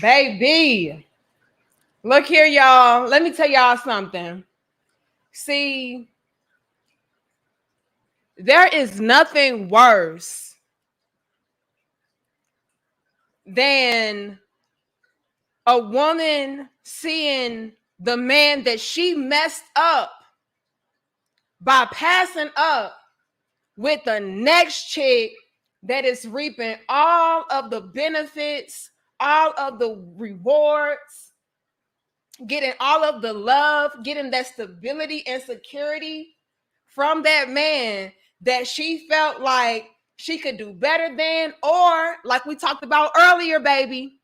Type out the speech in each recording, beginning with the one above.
Baby, look here, y'all. Let me tell y'all something. See, there is nothing worse than a woman seeing the man that she messed up by passing up with the next chick that is reaping all of the benefits, all of the rewards, getting all of the love, getting that stability and security from that man that she felt like she could do better than, or like we talked about earlier, baby,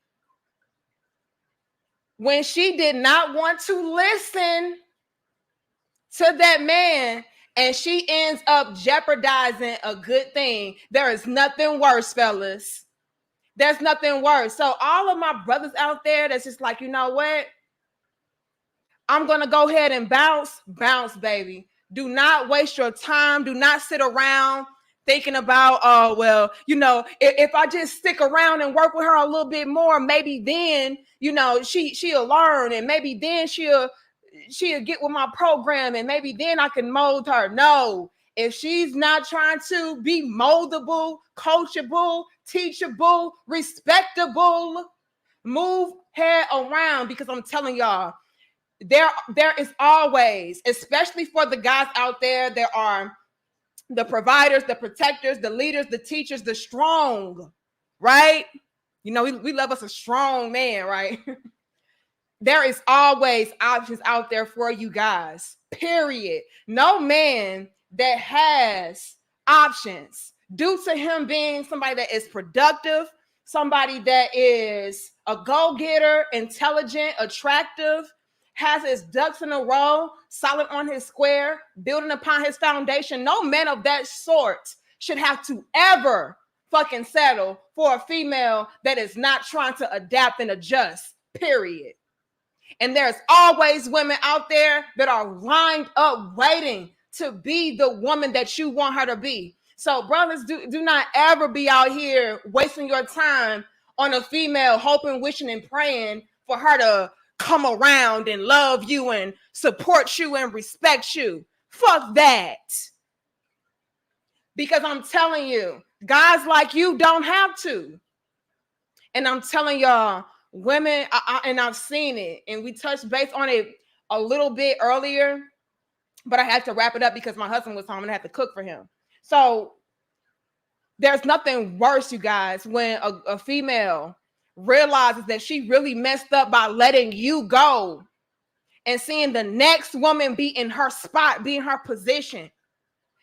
when she did not want to listen to that man and she ends up jeopardizing a good thing. There is nothing worse, fellas. There's nothing worse. So all of my brothers out there that's just like, you know what? I'm going to go ahead and bounce, baby. Do not waste your time. Do not sit around thinking about, oh, well, you know, if I just stick around and work with her a little bit more, maybe then, you know, she'll learn, and maybe then she'll get with my program, and maybe then I can mold her. No, if she's not trying to be moldable, coachable, teachable, respectable, move her around, because I'm telling y'all, there is always, especially for the guys out there are the providers, the protectors, the leaders, the teachers, the strong, right? You know, we love us a strong man, right? There is always options out there for you guys, period. No man that has options, due to him being somebody that is productive, somebody that is a go-getter, intelligent, attractive, has his ducks in a row, solid on his square, building upon his foundation. No man of that sort should have to ever fucking settle for a female that is not trying to adapt and adjust, period. And there's always women out there that are lined up waiting to be the woman that you want her to be. So brothers, do not ever be out here wasting your time on a female, hoping, wishing, and praying for her to come around and love you and support you and respect you. Fuck that. Because I'm telling you, guys like you don't have to. And I'm telling y'all, women, and I've seen it, and we touched base on it a little bit earlier, but I had to wrap it up because my husband was home and I had to cook for him. So there's nothing worse, you guys, when a female realizes that she really messed up by letting you go and seeing the next woman be in her spot, be in her position.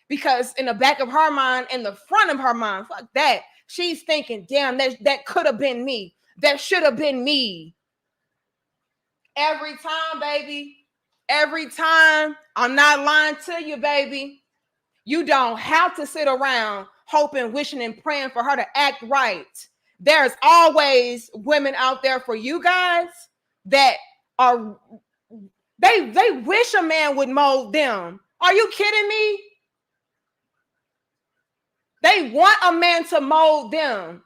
Because in the back of her mind, in the front of her mind, fuck that, she's thinking, damn, that could have been me. That should have been me. Every time, baby. Every time. I'm not lying to you, baby. You don't have to sit around hoping, wishing, and praying for her to act right. There's always women out there for you guys that are, they wish a man would mold them. Are you kidding me? They want a man to mold them.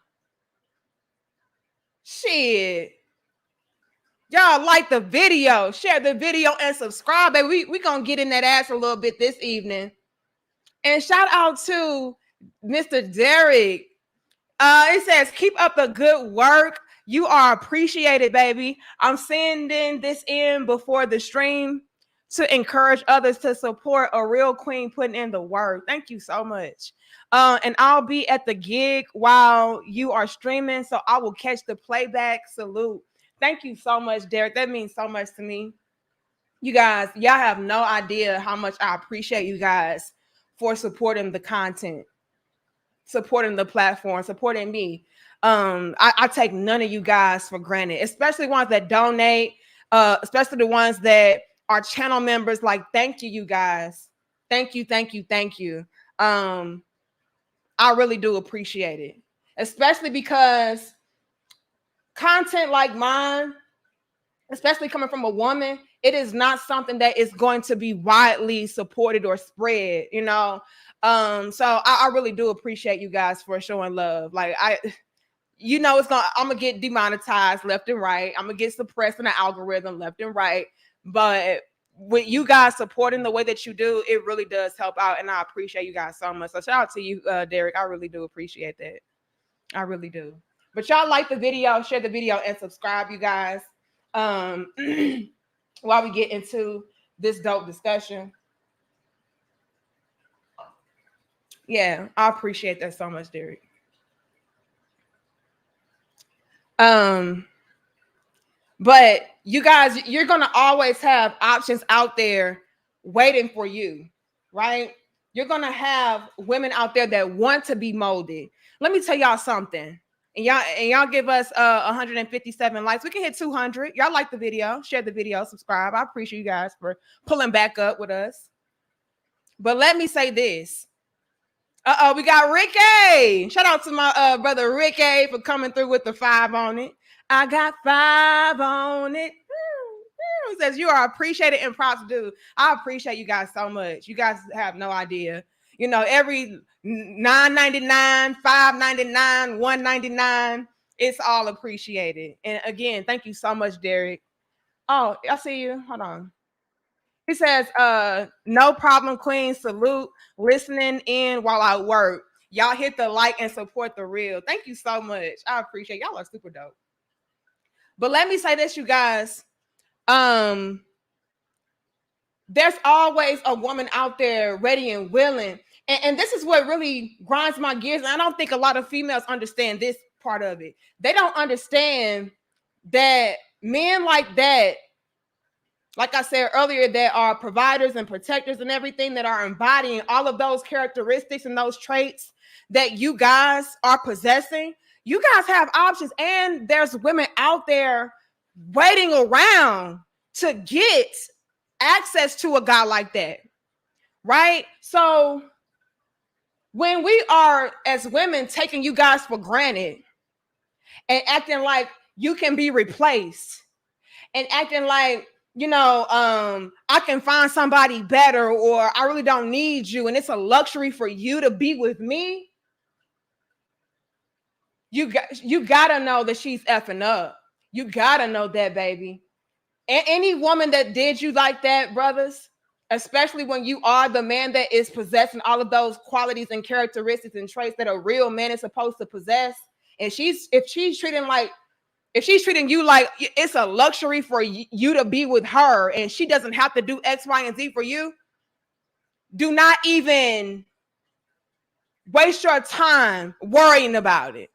Shit. Y'all like the video, share the video, and subscribe, baby. We gonna get in that ass a little bit this evening. And shout out to Mr. Derek. It says, keep up the good work. You are appreciated, baby. I'm sending this in before the stream to encourage others to support a real queen putting in the work. Thank you so much. And I'll be at the gig while you are streaming, so I will catch the playback. Salute. Thank you so much, Derek. That means so much to me. You guys, y'all have no idea how much I appreciate you guys for supporting the content, supporting the platform, supporting me. I take none of you guys for granted, especially ones that donate, especially the ones that are channel members. Like, thank you, you guys. Thank you, thank you, thank you. I really do appreciate it, especially because content like mine, especially coming from a woman, it is not something that is going to be widely supported or spread, you know? So I really do appreciate you guys for showing love. Like, you know, I'm gonna get demonetized left and right. I'm gonna get suppressed in the algorithm left and right. But with you guys supporting the way that you do, it really does help out, and I appreciate you guys so much. So shout out to you, Derek. I really do appreciate that. I really do. But y'all like the video, share the video, and subscribe, you guys. While we get into this dope discussion. Yeah, I appreciate that so much, Derek. But you guys, you're gonna always have options out there waiting for you, right? You're gonna have women out there that want to be molded. Let me tell y'all something. And y'all give us 157 likes. We can hit 200. Y'all like the video, share the video, subscribe. I appreciate you guys for pulling back up with us. But let me say this. We got Ricky. Shout out to my brother Ricky for coming through with the 5 on it. I got 5 on it. It says you are appreciated and props due. I appreciate you guys so much. You guys have no idea. You know, every $9.99, $5.99, $1.99, it's all appreciated. And again, thank you so much, Derek. Oh, I see you. Hold on. He says, no problem, Queen. Salute. Listening in while I work. Y'all hit the like and support the real. Thank you so much. I appreciate y'all are super dope. But let me say this, you guys. There's always a woman out there ready and willing. And this is what really grinds my gears. And I don't think a lot of females understand this part of it. They don't understand that men like that, like I said earlier, that are providers and protectors and everything, that are embodying all of those characteristics and those traits that you guys are possessing. You guys have options, and there's women out there waiting around to get access to a guy like that, right? So when we are, as women, taking you guys for granted and acting like you can be replaced and acting like, you know, I can find somebody better, or I really don't need you, and it's a luxury for you to be with me, you gotta know that she's effing up. You gotta know that, baby. And any woman that did you like that, brothers, especially when you are the man that is possessing all of those qualities and characteristics and traits that a real man is supposed to possess, and if she's treating you like it's a luxury for you to be with her, and she doesn't have to do X, Y, and Z for you, do not even waste your time worrying about it.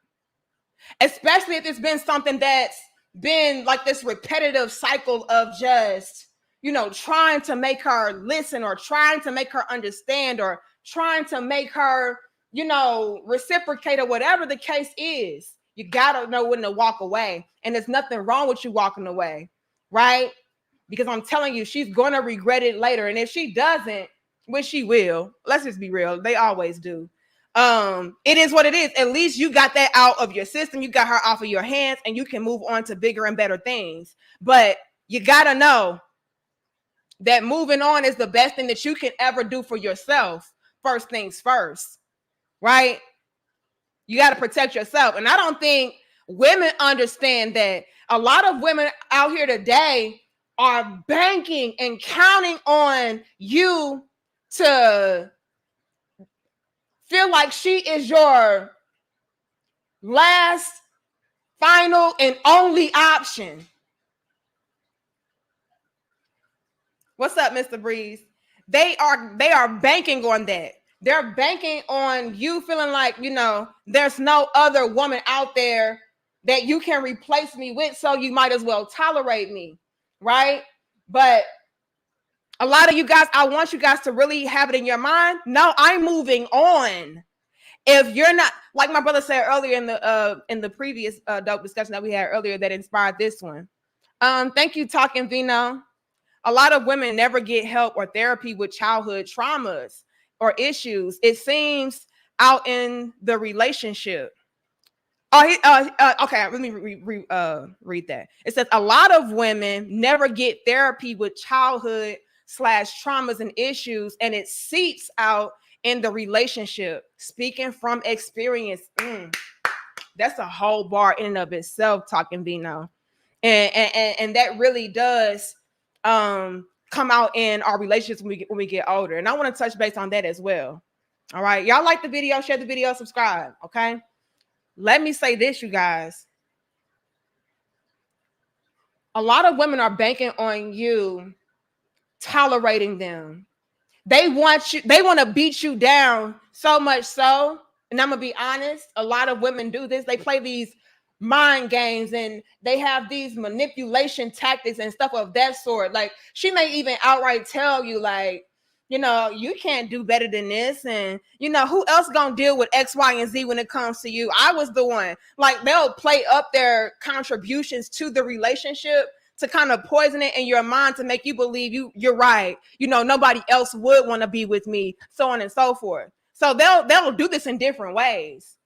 Especially if it's been something that's been like this repetitive cycle of just, you know, trying to make her listen, or trying to make her understand, or trying to make her, you know, reciprocate, or whatever the case is. You gotta know when to walk away. And there's nothing wrong with you walking away, right? Because I'm telling you, she's gonna regret it later. And if she doesn't, which she will, let's just be real, they always do. It is what it is. At least you got that out of your system. You got her off of your hands, and you can move on to bigger and better things. But you gotta know that moving on is the best thing that you can ever do for yourself. First things first, right? You got to protect yourself. And I don't think women understand that. A lot of women out here today are banking and counting on you to feel like she is your last, final, and only option. What's up, Mr. Breeze? They are banking on that. They're banking on you feeling like, you know, there's no other woman out there that you can replace me with, so you might as well tolerate me, right? But a lot of you guys, I want you guys to really have it in your mind. No, I'm moving on. If you're not, like my brother said earlier in the previous dope discussion that we had earlier that inspired this one. Thank you, Talking Vino. A lot of women never get help or therapy with childhood traumas or issues. It seems out in the relationship. Okay, let me read that. It says a lot of women never get therapy with childhood / traumas and issues, and it seeps out in the relationship. Speaking from experience. that's a whole bar in and of itself, talking Vino. And that really does come out in our relationships when we get older. And I want to touch base on that as well. All right. Y'all like the video, share the video, subscribe. Okay. Let me say this, you guys. A lot of women are banking on you tolerating them. They want to beat you down so much so, and I'm gonna be honest, a lot of women do this. They play these mind games and they have these manipulation tactics and stuff of that sort. Like, she may even outright tell you, like, you can't do better than this, and who else gonna deal with X, Y, and Z when it comes to you? I was the one. Like, they'll play up their contributions to the relationship to kind of poison it in your mind to make you believe you're right. Nobody else would want to be with me, so on and so forth. So they'll do this in different ways,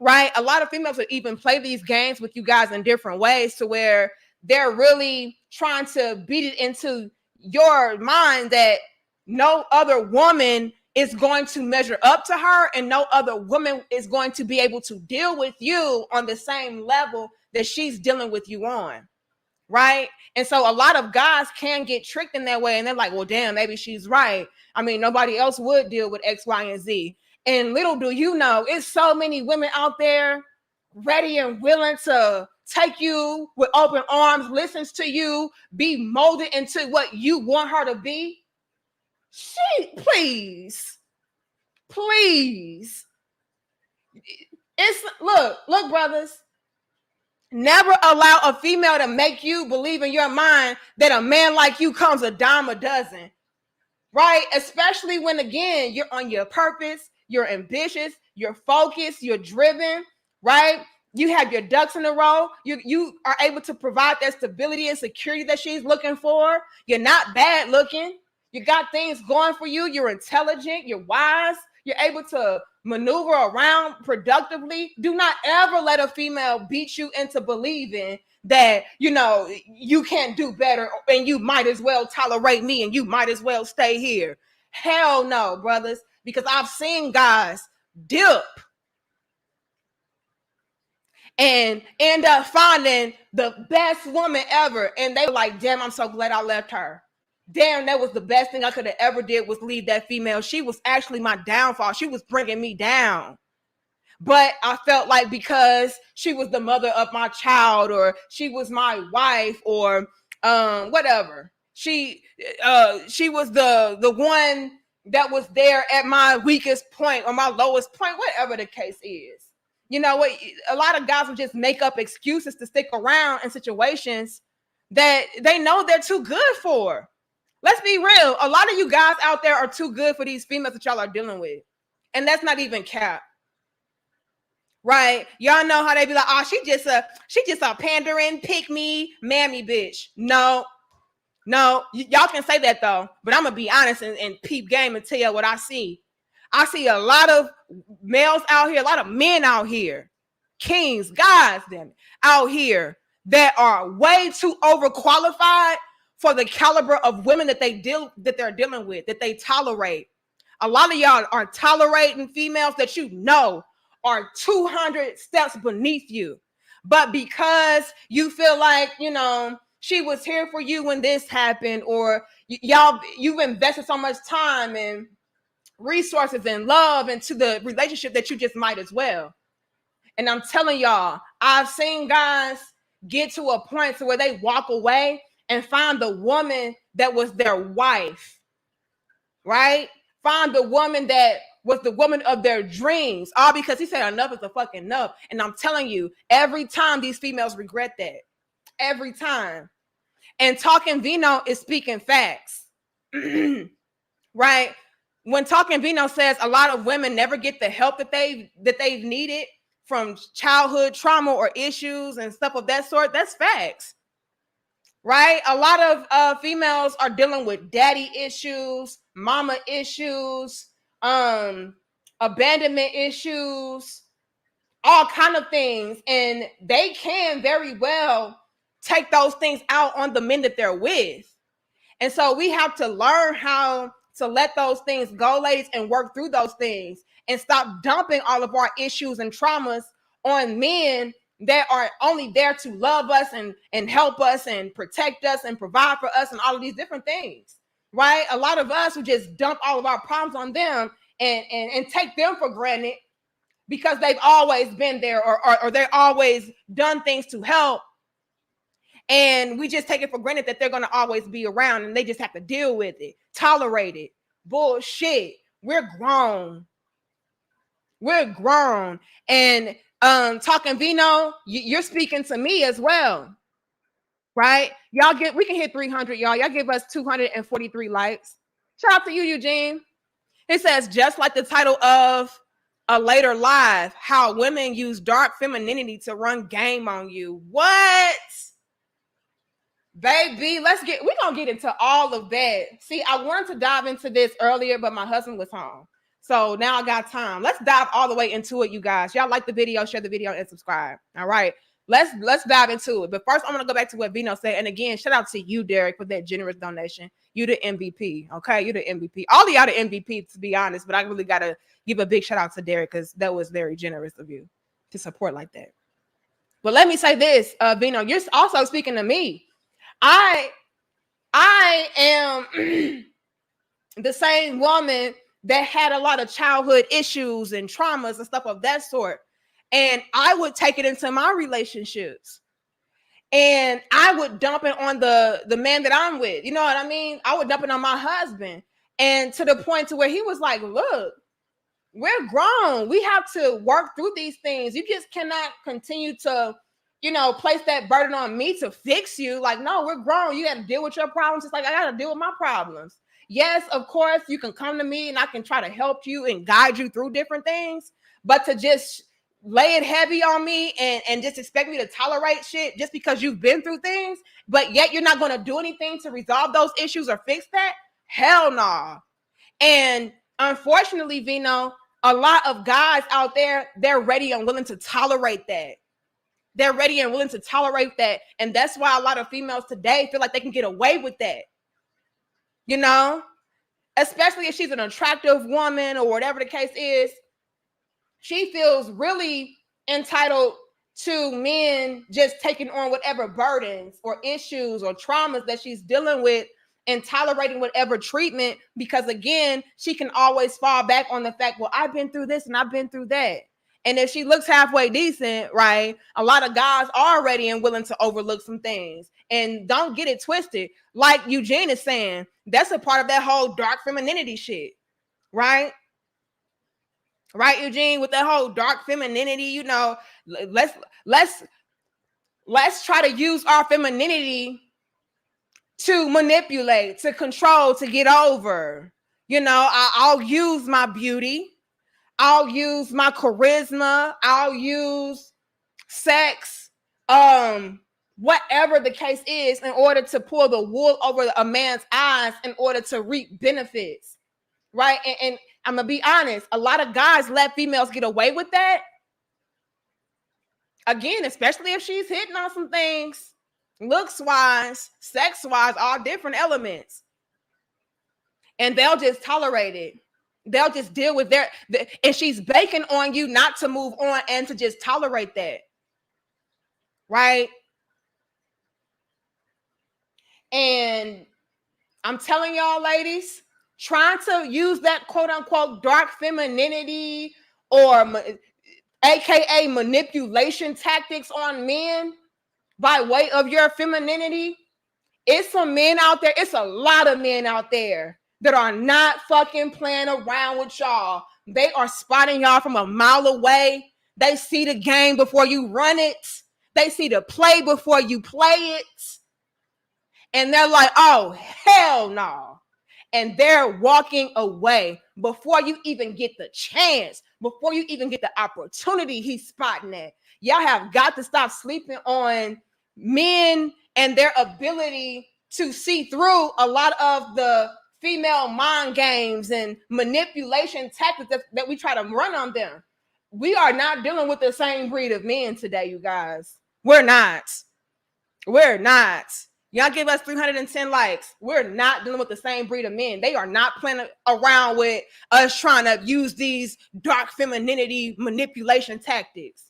right? A lot of females will even play these games with you guys in different ways to where they're really trying to beat it into your mind that no other woman is going to measure up to her, and no other woman is going to be able to deal with you on the same level that she's dealing with you on. Right. And so a lot of guys can get tricked in that way. And they're like, well, damn, maybe she's right. I mean, nobody else would deal with X, Y, and Z. And little do you know, it's so many women out there ready and willing to take you with open arms, listens to you, be molded into what you want her to be. Please. Look, brothers. Never allow a female to make you believe in your mind that a man like you comes a dime a dozen, right? Especially when, again, you're on your purpose, you're ambitious, you're focused, you're driven, right? You have your ducks in a row. You are able to provide that stability and security that she's looking for. You're not bad looking. You got things going for you. You're intelligent. You're wise. You're able to maneuver around productively. Do not ever let a female beat you into believing that, you can't do better and you might as well tolerate me and you might as well stay here. Hell no, brothers, because I've seen guys dip and end up finding the best woman ever. And they were like, damn, I'm so glad I left her. Damn, that was the best thing I could have ever did was leave that female. She was actually my downfall. She was bringing me down. But I felt like because she was the mother of my child, or she was my wife, or whatever. She was the one that was there at my weakest point or my lowest point, whatever the case is. You know what? A lot of guys will just make up excuses to stick around in situations that they know they're too good for. Let's be real. A lot of you guys out there are too good for these females that y'all are dealing with. And that's not even cap. Right? Y'all know how they be like, oh, she just a pandering, pick me, mammy bitch. No. Y'all can say that though. But I'm going to be honest and peep game and tell you what I see. I see a lot of males out here, a lot of men out here, kings, guys, damn it, out here that are way too overqualified for the caliber of women that they're dealing with, that they tolerate. A lot of y'all are tolerating females that are 200 steps beneath you. But because you feel like, she was here for you when this happened, or you've invested so much time and resources and love into the relationship that you just might as well. And I'm telling y'all, I've seen guys get to a point to where they walk away and find the woman that was their wife, right? Find the woman that was the woman of their dreams, all because he said enough is a fucking enough. And I'm telling you, every time these females regret that. Every time. And Talking Vino is speaking facts, right? When Talking Vino says a lot of women never get the help that they've needed from childhood trauma or issues and stuff of that sort, that's facts. Right? A lot of females are dealing with daddy issues, mama issues, abandonment issues, all kind of things. And they can very well take those things out on the men that they're with. And so we have to learn how to let those things go, ladies, and work through those things and stop dumping all of our issues and traumas on men that are only there to love us and help us and protect us and provide for us and all of these different things, right? A lot of us would just dump all of our problems on them and take them for granted because they've always been there or they're always done things to help. And we just take it for granted that they're going to always be around and they just have to deal with it, tolerate it. Bullshit. We're grown. We're grown. And talking Vino, you're speaking to me as well, right? We can hit 300, y'all. Y'all give us 243 likes. Shout out to you, Eugene. It says, just like the title of a later live, how women use dark femininity to run game on you. What? Baby, we're gonna get into all of that. See, I wanted to dive into this earlier, but my husband was home. So now I got time. Let's dive all the way into it, you guys. Y'all like the video, share the video, and subscribe. All right. Let's dive into it. But first, I'm gonna go back to what Vino said. And again, shout out to you, Derek, for that generous donation. You the MVP. Okay, you the MVP. All of y'all the MVP, to be honest, but I really gotta give a big shout out to Derek because that was very generous of you to support like that. But let me say this, Vino, you're also speaking to me. I am the same woman that had a lot of childhood issues and traumas and stuff of that sort. And I would take it into my relationships. And I would dump it on the man that I'm with. You know what I mean? I would dump it on my husband. And to the point to where he was like, look, we're grown. We have to work through these things. You just cannot continue to, place that burden on me to fix you. Like, no, we're grown. You got to deal with your problems. Just like I got to deal with my problems. Yes, of course, you can come to me and I can try to help you and guide you through different things. But to just lay it heavy on me and just expect me to tolerate shit just because you've been through things, but yet you're not going to do anything to resolve those issues or fix that? Hell no. Nah. And unfortunately, Vino, a lot of guys out there, they're ready and willing to tolerate that. They're ready and willing to tolerate that. And that's why a lot of females today feel like they can get away with that. Especially if she's an attractive woman or whatever the case is. She feels really entitled to men just taking on whatever burdens or issues or traumas that she's dealing with and tolerating whatever treatment, because again, she can always fall back on the fact, well, I've been through this and I've been through that. And if she looks halfway decent, right, a lot of guys are ready and willing to overlook some things. And don't get it twisted. Like Eugene is saying, that's a part of that whole dark femininity shit, right? Right, Eugene, with that whole dark femininity, let's try to use our femininity to manipulate, to control, to get over. I'll use my beauty. I'll use my charisma. I'll use sex, whatever the case is, in order to pull the wool over a man's eyes in order to reap benefits, right? And I'm going to be honest, a lot of guys let females get away with that. Again, especially if she's hitting on some things, looks-wise, sex-wise, all different elements. And they'll just tolerate it. They'll just deal with and she's banking on you not to move on and to just tolerate that. Right? And I'm telling y'all, ladies, trying to use that quote unquote dark femininity or AKA manipulation tactics on men by way of your femininity. It's some men out there. It's a lot of men out there that are not fucking playing around with y'all. They are spotting y'all from a mile away. They see the game before you run it. They see the play before you play it. And they're like, oh, hell no. And they're walking away before you even get the chance, before you even get the opportunity. He's spotting that. Y'all have got to stop sleeping on men and their ability to see through a lot of the female mind games and manipulation tactics that we try to run on them. We are not dealing with the same breed of men today, you guys. We're not. Y'all give us 310 likes. We're not dealing with the same breed of men. They are not playing around with us trying to use these dark femininity manipulation tactics.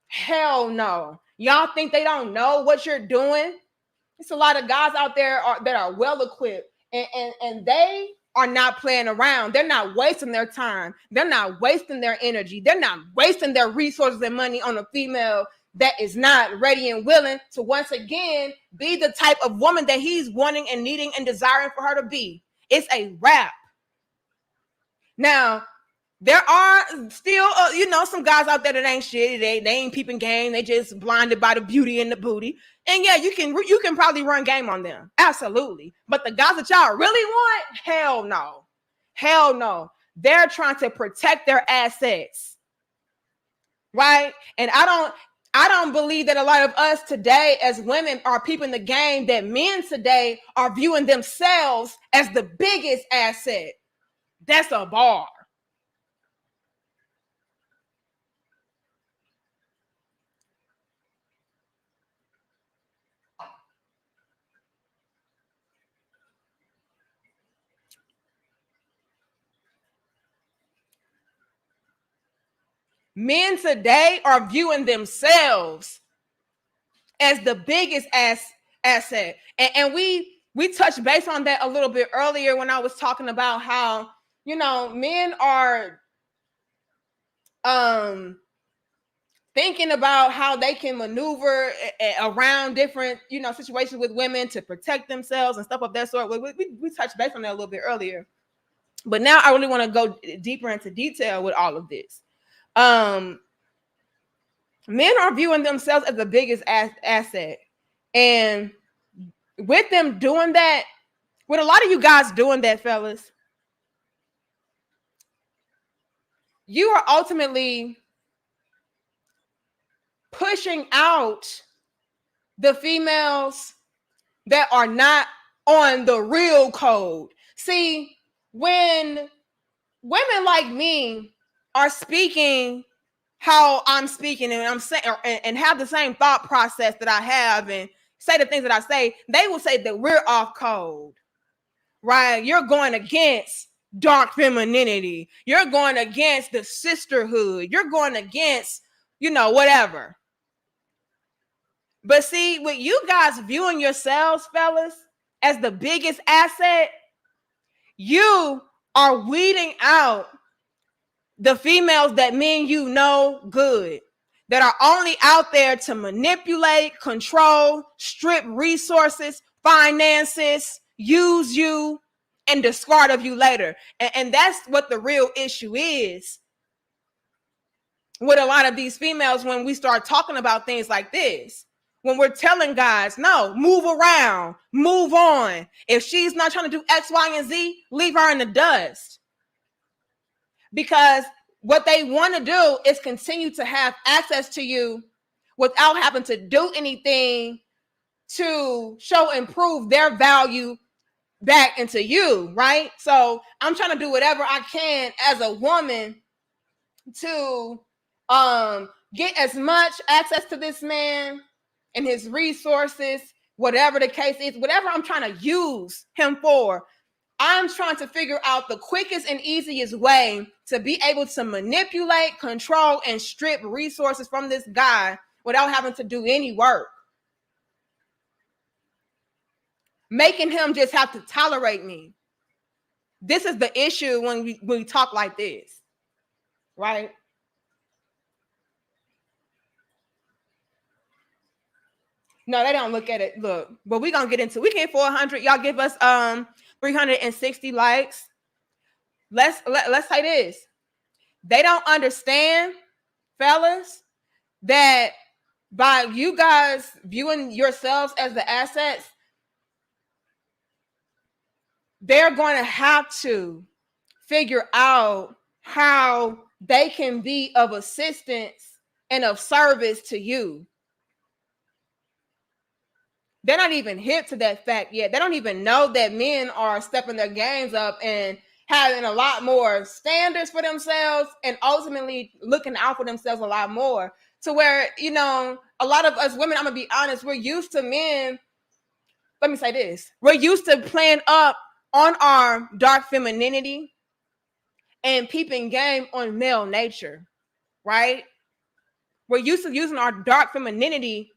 Hell no. Y'all think they don't know what you're doing? It's a lot of guys out there that are well equipped, and they are not playing around. They're not wasting their time. They're not wasting their energy. They're not wasting their resources and money on a female that is not ready and willing to once again be the type of woman that he's wanting and needing and desiring for her to be. It's a wrap. Now, there are still, some guys out there that ain't shit. They ain't peeping game. They just blinded by the beauty and the booty. And yeah, you can probably run game on them. Absolutely. But the guys that y'all really want, hell no. Hell no. They're trying to protect their assets. Right? And I don't believe that a lot of us today as women are peeping the game that men today are viewing themselves as the biggest asset. That's a bar. Men today are viewing themselves as the biggest asset. And we touched base on that a little bit earlier when I was talking about how, men are thinking about how they can maneuver around different, situations with women to protect themselves and stuff of that sort. We touched base on that a little bit earlier. But now I really want to go deeper into detail with all of this. Men are viewing themselves as the biggest asset. And with them doing that, with a lot of you guys doing that, fellas, you are ultimately pushing out the females that are not on the real code. See, when women like me are speaking how I'm speaking and I'm saying and have the same thought process that I have and say the things that I say, they will say that we're off code, right? You're going against dark femininity. You're going against the sisterhood. You're going against, whatever. But see, with you guys viewing yourselves, fellas, as the biggest asset, you are weeding out the females that men good, that are only out there to manipulate, control, strip resources, finances, use you, and discard of you later. And that's what the real issue is with a lot of these females when we start talking about things like this. When we're telling guys, no, move around, move on. If she's not trying to do X, Y, and Z, leave her in the dust. Because what they want to do is continue to have access to you without having to do anything to show and prove their value back into you, right? So I'm trying to do whatever I can as a woman to get as much access to this man and his resources, whatever the case is, whatever I'm trying to use him for. I'm trying to figure out the quickest and easiest way to be able to manipulate, control, and strip resources from this guy without having to do any work. Making him just have to tolerate me. This is the issue when we talk like this, right? No, they don't look at it. Look, but we're gonna get into. We can 400. Y'all give us 360 likes. Let's say this. They don't understand, fellas, that by you guys viewing yourselves as the assets, they're going to have to figure out how they can be of assistance and of service to you. They're not even hip to that fact yet. They don't even know that men are stepping their games up and having a lot more standards for themselves and ultimately looking out for themselves a lot more. To where, a lot of us women, I'm going to be honest, we're used to men. Let me say this. We're used to playing up on our dark femininity and peeping game on male nature, right? We're used to using our dark femininity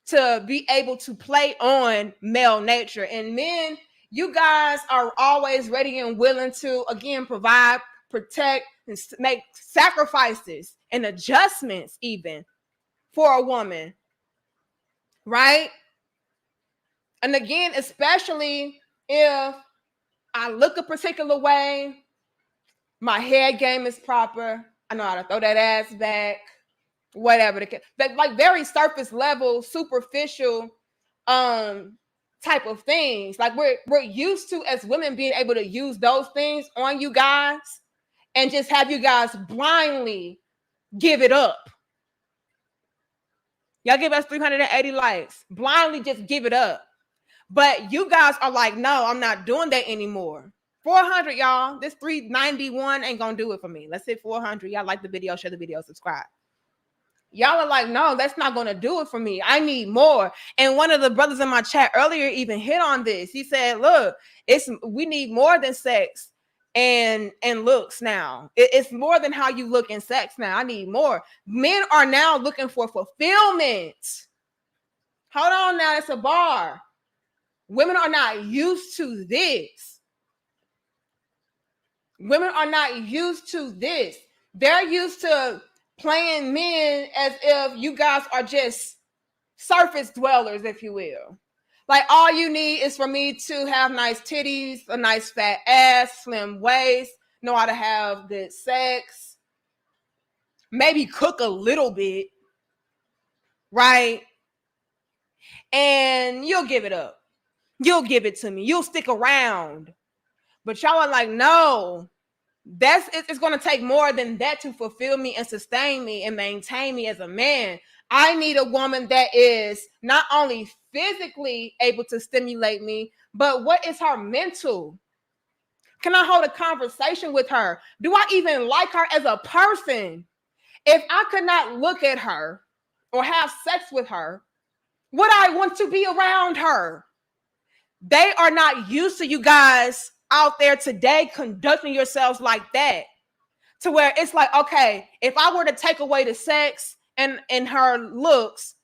to be able to play on male nature. And men, you guys are always ready and willing to, again, provide, protect, and make sacrifices and adjustments even for a woman, right? And again, especially if I look a particular way, my head game is proper, I know how to throw that ass back, whatever. That like very surface level, superficial type of things. Like we're used to, as women, being able to use those things on you guys and just have you guys blindly give it up. Y'all give us 380 likes, blindly just give it up. But you guys are like, no, I'm not doing that anymore. 400, y'all. This 391 ain't gonna do it for me. Let's hit 400. Y'all like the video, share the video, subscribe. Y'all are like, no, that's not gonna do it for me. I need more. And one of the brothers in my chat earlier even hit on this. He said, look, we need more than sex and looks now. It's more than how you look in sex now. I need more. Men are now looking for fulfillment. Hold on now, it's a bar. Women are not used to this. Women are not used to this. They're used to playing men as if you guys are just surface dwellers, if you will. Like, all you need is for me to have nice titties, a nice fat ass, slim waist, know how to have good sex, maybe cook a little bit, right? And you'll give it up. You'll give it to me. You'll stick around. But y'all are like, no, it's going to take more than that to fulfill me and sustain me and maintain me as a man. I need a woman that is not only physically able to stimulate me, but what is her mental? Can I hold a conversation with her? Do I even like her as a person? If I could not look at her or have sex with her, would I want to be around her? They are not used to you guys out there today conducting yourselves like that, to where it's like, okay, if I were to take away the sex and her looks,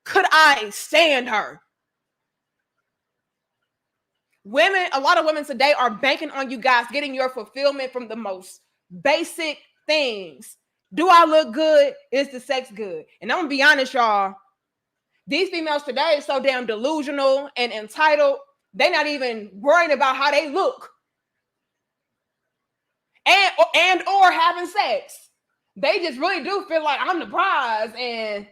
could I stand her? Women, a lot of women today are banking on you guys getting your fulfillment from the most basic things. Do I look good? Is the sex good? And I'm gonna be honest, y'all, these females today are so damn delusional and entitled, they're not even worrying about how they look and or having sex. They just really do feel like I'm the prize, and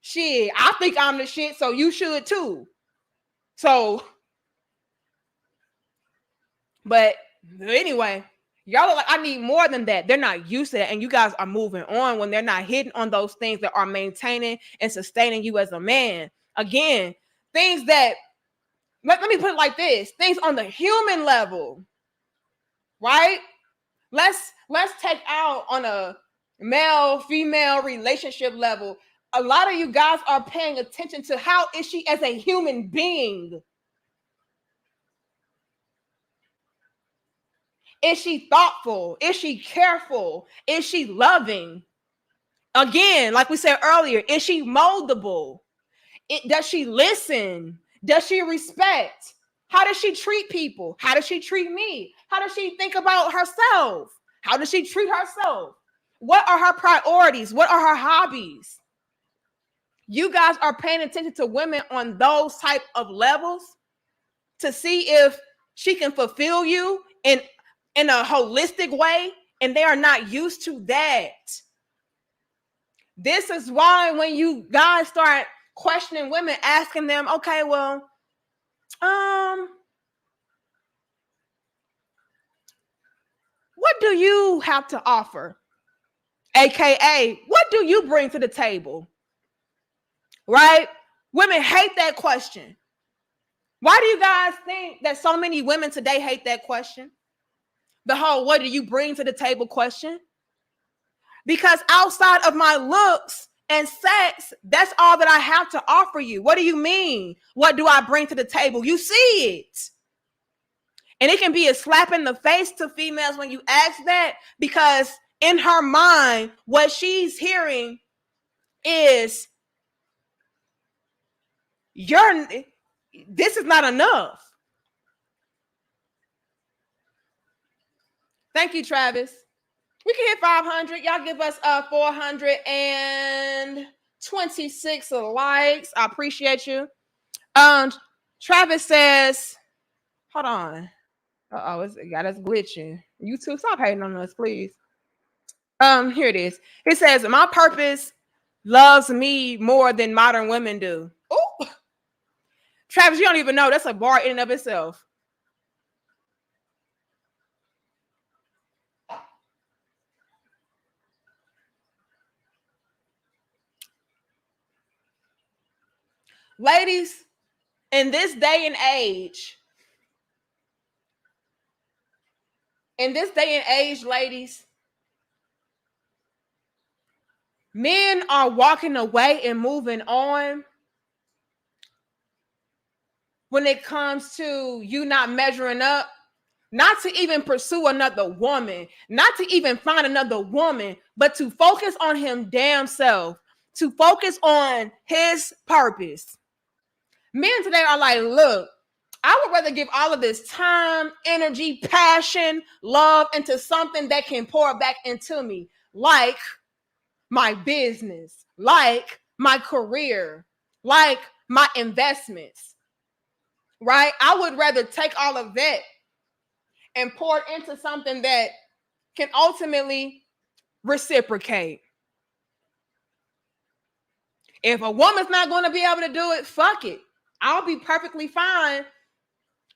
shit, I think I'm the shit, so you should too. So, but anyway, y'all are like, I need more than that. They're not used to that, and you guys are moving on when they're not hitting on those things that are maintaining and sustaining you as a man. Again, things that, let me put it like this, things on the human level, right? Let's take out on a male-female relationship level. A lot of you guys are paying attention to how is she as a human being. Is she thoughtful? Is she careful? Is she loving? Again, like we said earlier, is she moldable? Does she listen? Does she respect? How does she treat people? How does she treat me? How does she think about herself? How does she treat herself? What are her priorities? What are her hobbies? You guys are paying attention to women on those type of levels to see if she can fulfill you in a holistic way, and they are not used to that. This is why when you guys start questioning women, asking them, okay, well, what do you have to offer? AKA, what do you bring to the table? Right? Women hate that question. Why do you guys think that so many women today hate that question? The whole what do you bring to the table question? Because outside of my looks and sex, that's all that I have to offer you. What do you mean? What do I bring to the table? You see it. And it can be a slap in the face to females when you ask that, because in her mind, what she's hearing is this is not enough. Thank you, Travis. We can hit 500. Y'all give us 426 likes. I appreciate you. Travis says, hold on. It got us glitching. YouTube, stop hating on us, please. Here it is. It says, my purpose loves me more than modern women do. Oh, Travis, you don't even know that's a bar in and of itself. Ladies, in this day and age, ladies, men are walking away and moving on when it comes to you not measuring up, not to even pursue another woman, not to even find another woman, but to focus on him damn self, to focus on his purpose. Men today are like, look, I would rather give all of this time, energy, passion, love into something that can pour back into me, like my business, like my career, like my investments, right? I would rather take all of that and pour it into something that can ultimately reciprocate. If a woman's not going to be able to do it, fuck it. I'll be perfectly fine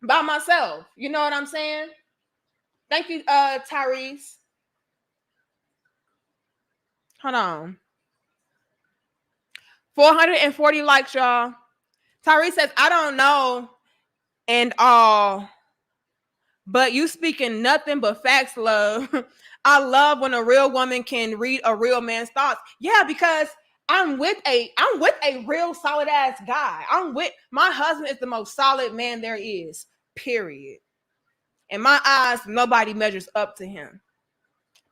by myself. You know what I'm saying? Thank you, Tyrese. Hold on. 440 likes, y'all. Tyrese says, I don't know and all, but you speaking nothing but facts, love. I love when a real woman can read a real man's thoughts. Yeah, because I'm with a real solid ass guy. My husband is the most solid man there is, period. In my eyes, nobody measures up to him,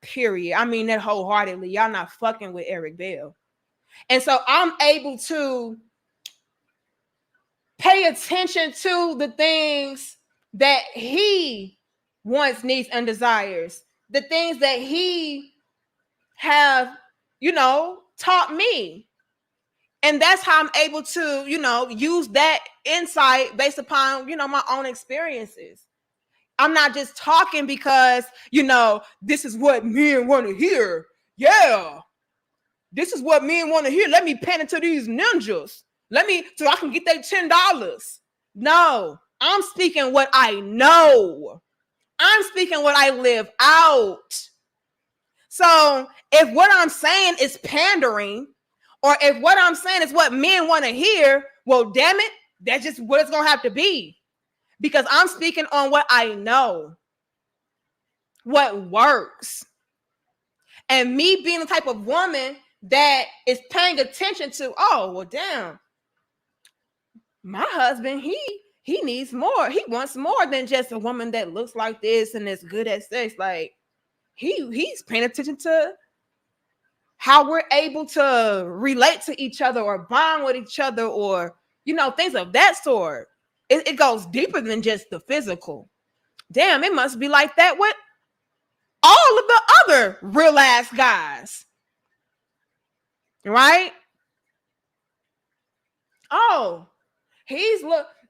period. I mean that wholeheartedly. Y'all not fucking with Eric Bell. And so I'm able to pay attention to the things that he wants, needs, and desires, the things that he have, taught me. And that's how I'm able to, use that insight based upon, my own experiences. I'm not just talking because, this is what men want to hear. Yeah. This is what men want to hear. Let me pen it to these ninjas. So I can get that $10. No, I'm speaking what I know. I'm speaking what I live out. So if what I'm saying is pandering, or if what I'm saying is what men want to hear, well, damn it, that's just what it's going to have to be. Because I'm speaking on what I know, what works. And me being the type of woman that is paying attention to, oh, well, damn, my husband, he needs more. He wants more than just a woman that looks like this and is good at sex. Like, he's paying attention to how we're able to relate to each other or bond with each other, or, things of that sort. It goes deeper than just the physical. Damn, it must be like that with all of the other real ass guys. Right? Oh,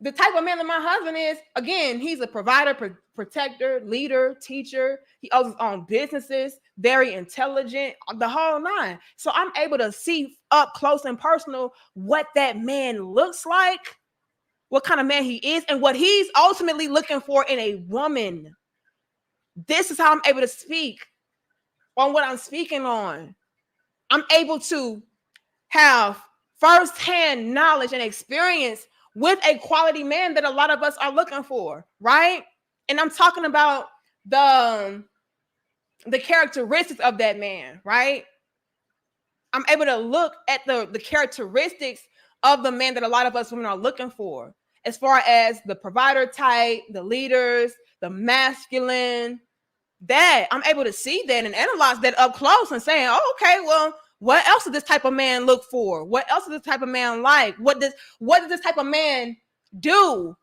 the type of man that my husband is. Again, he's a provider, protector, leader, teacher. He owns his own businesses, very intelligent, the whole nine. So I'm able to see up close and personal what that man looks like, what kind of man he is, and what he's ultimately looking for in a woman. This is how I'm able to speak on what I'm speaking on. I'm able to have firsthand knowledge and experience with a quality man that a lot of us are looking for, right? And I'm talking about the characteristics of that man, right? I'm able to look at the characteristics of the man that a lot of us women are looking for, as far as the provider type, the leaders, the masculine. That I'm able to see that and analyze that up close and saying, oh, okay, well, What else does this type of man look for? What else does this type of man like? What does this type of man do?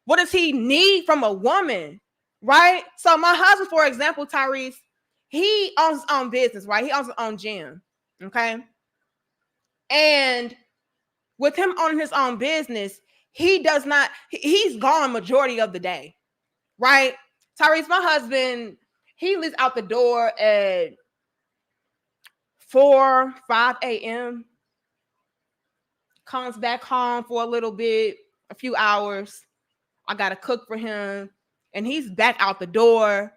What does he need from a woman? Right? So my husband, for example, Tyrese, he owns his own business, right? He owns his own gym. Okay. And with him owning his own business, he's gone majority of the day. Right? Tyrese, my husband, he leaves out the door at 4, 5 a.m. Comes back home for a little bit, a few hours. I gotta cook for him, and he's back out the door.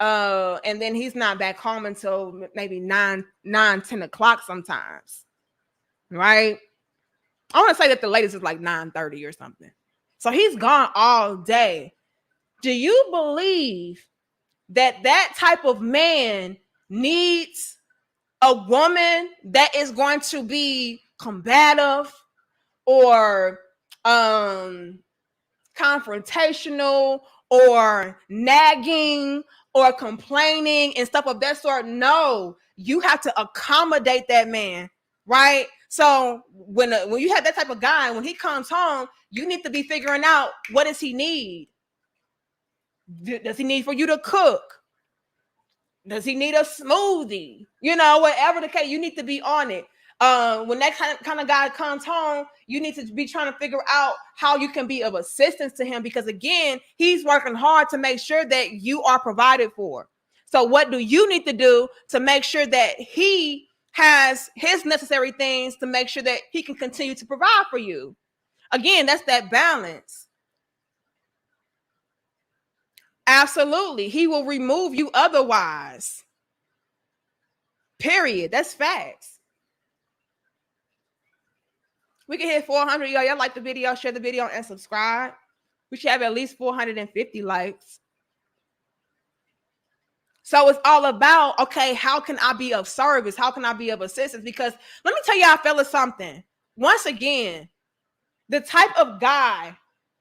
And then he's not back home until maybe 9, 10 o'clock sometimes. Right? I want to say that the latest is like 9:30 or something. So he's gone all day. Do you believe that type of man needs a woman that is going to be combative or confrontational or nagging or complaining and stuff of that sort? No, you have to accommodate that man, right? So when you have that type of guy, when he comes home, you need to be figuring out, what does he need? Does he need for you to cook? Does he need a smoothie? You know, whatever the case, you need to be on it. When that kind of guy comes home, you need to be trying to figure out how you can be of assistance to him, because again, he's working hard to make sure that you are provided for. So what do you need to do to make sure that he has his necessary things to make sure that he can continue to provide for you? Again, that's that balance. Absolutely. He will remove you otherwise. Period. That's facts. We can hit 400. Y'all like the video, share the video, and subscribe. We should have at least 450 likes. So it's all about, okay, how can I be of service? How can I be of assistance? Because let me tell y'all fellas something. Once again, the type of guy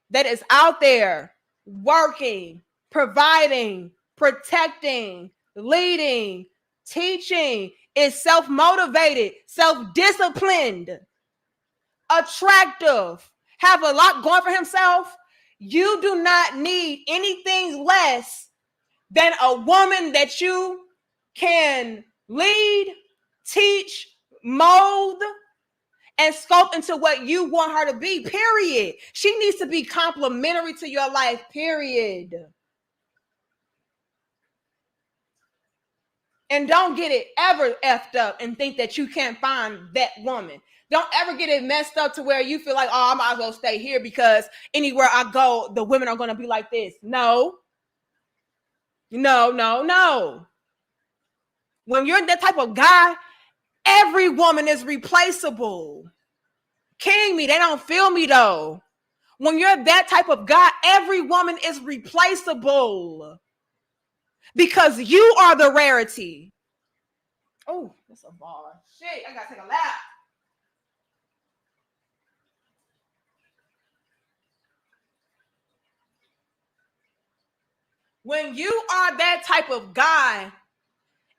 that is out there working, providing, protecting, leading, teaching, is self-motivated, self-disciplined, attractive, have a lot going for himself. You do not need anything less than a woman that you can lead, teach, mold, and scope into what you want her to be, period. She needs to be complementary to your life, period. And don't get it ever effed up and think that you can't find that woman. Don't ever get it messed up to where you feel like, oh, I might as well stay here because anywhere I go, the women are going to be like this. No. No. When you're that type of guy, every woman is replaceable. Kidding me? They don't feel me though. When you're that type of guy, every woman is replaceable because you are the rarity. Oh, that's a bar. Shit, I gotta take a lap. When you are that type of guy,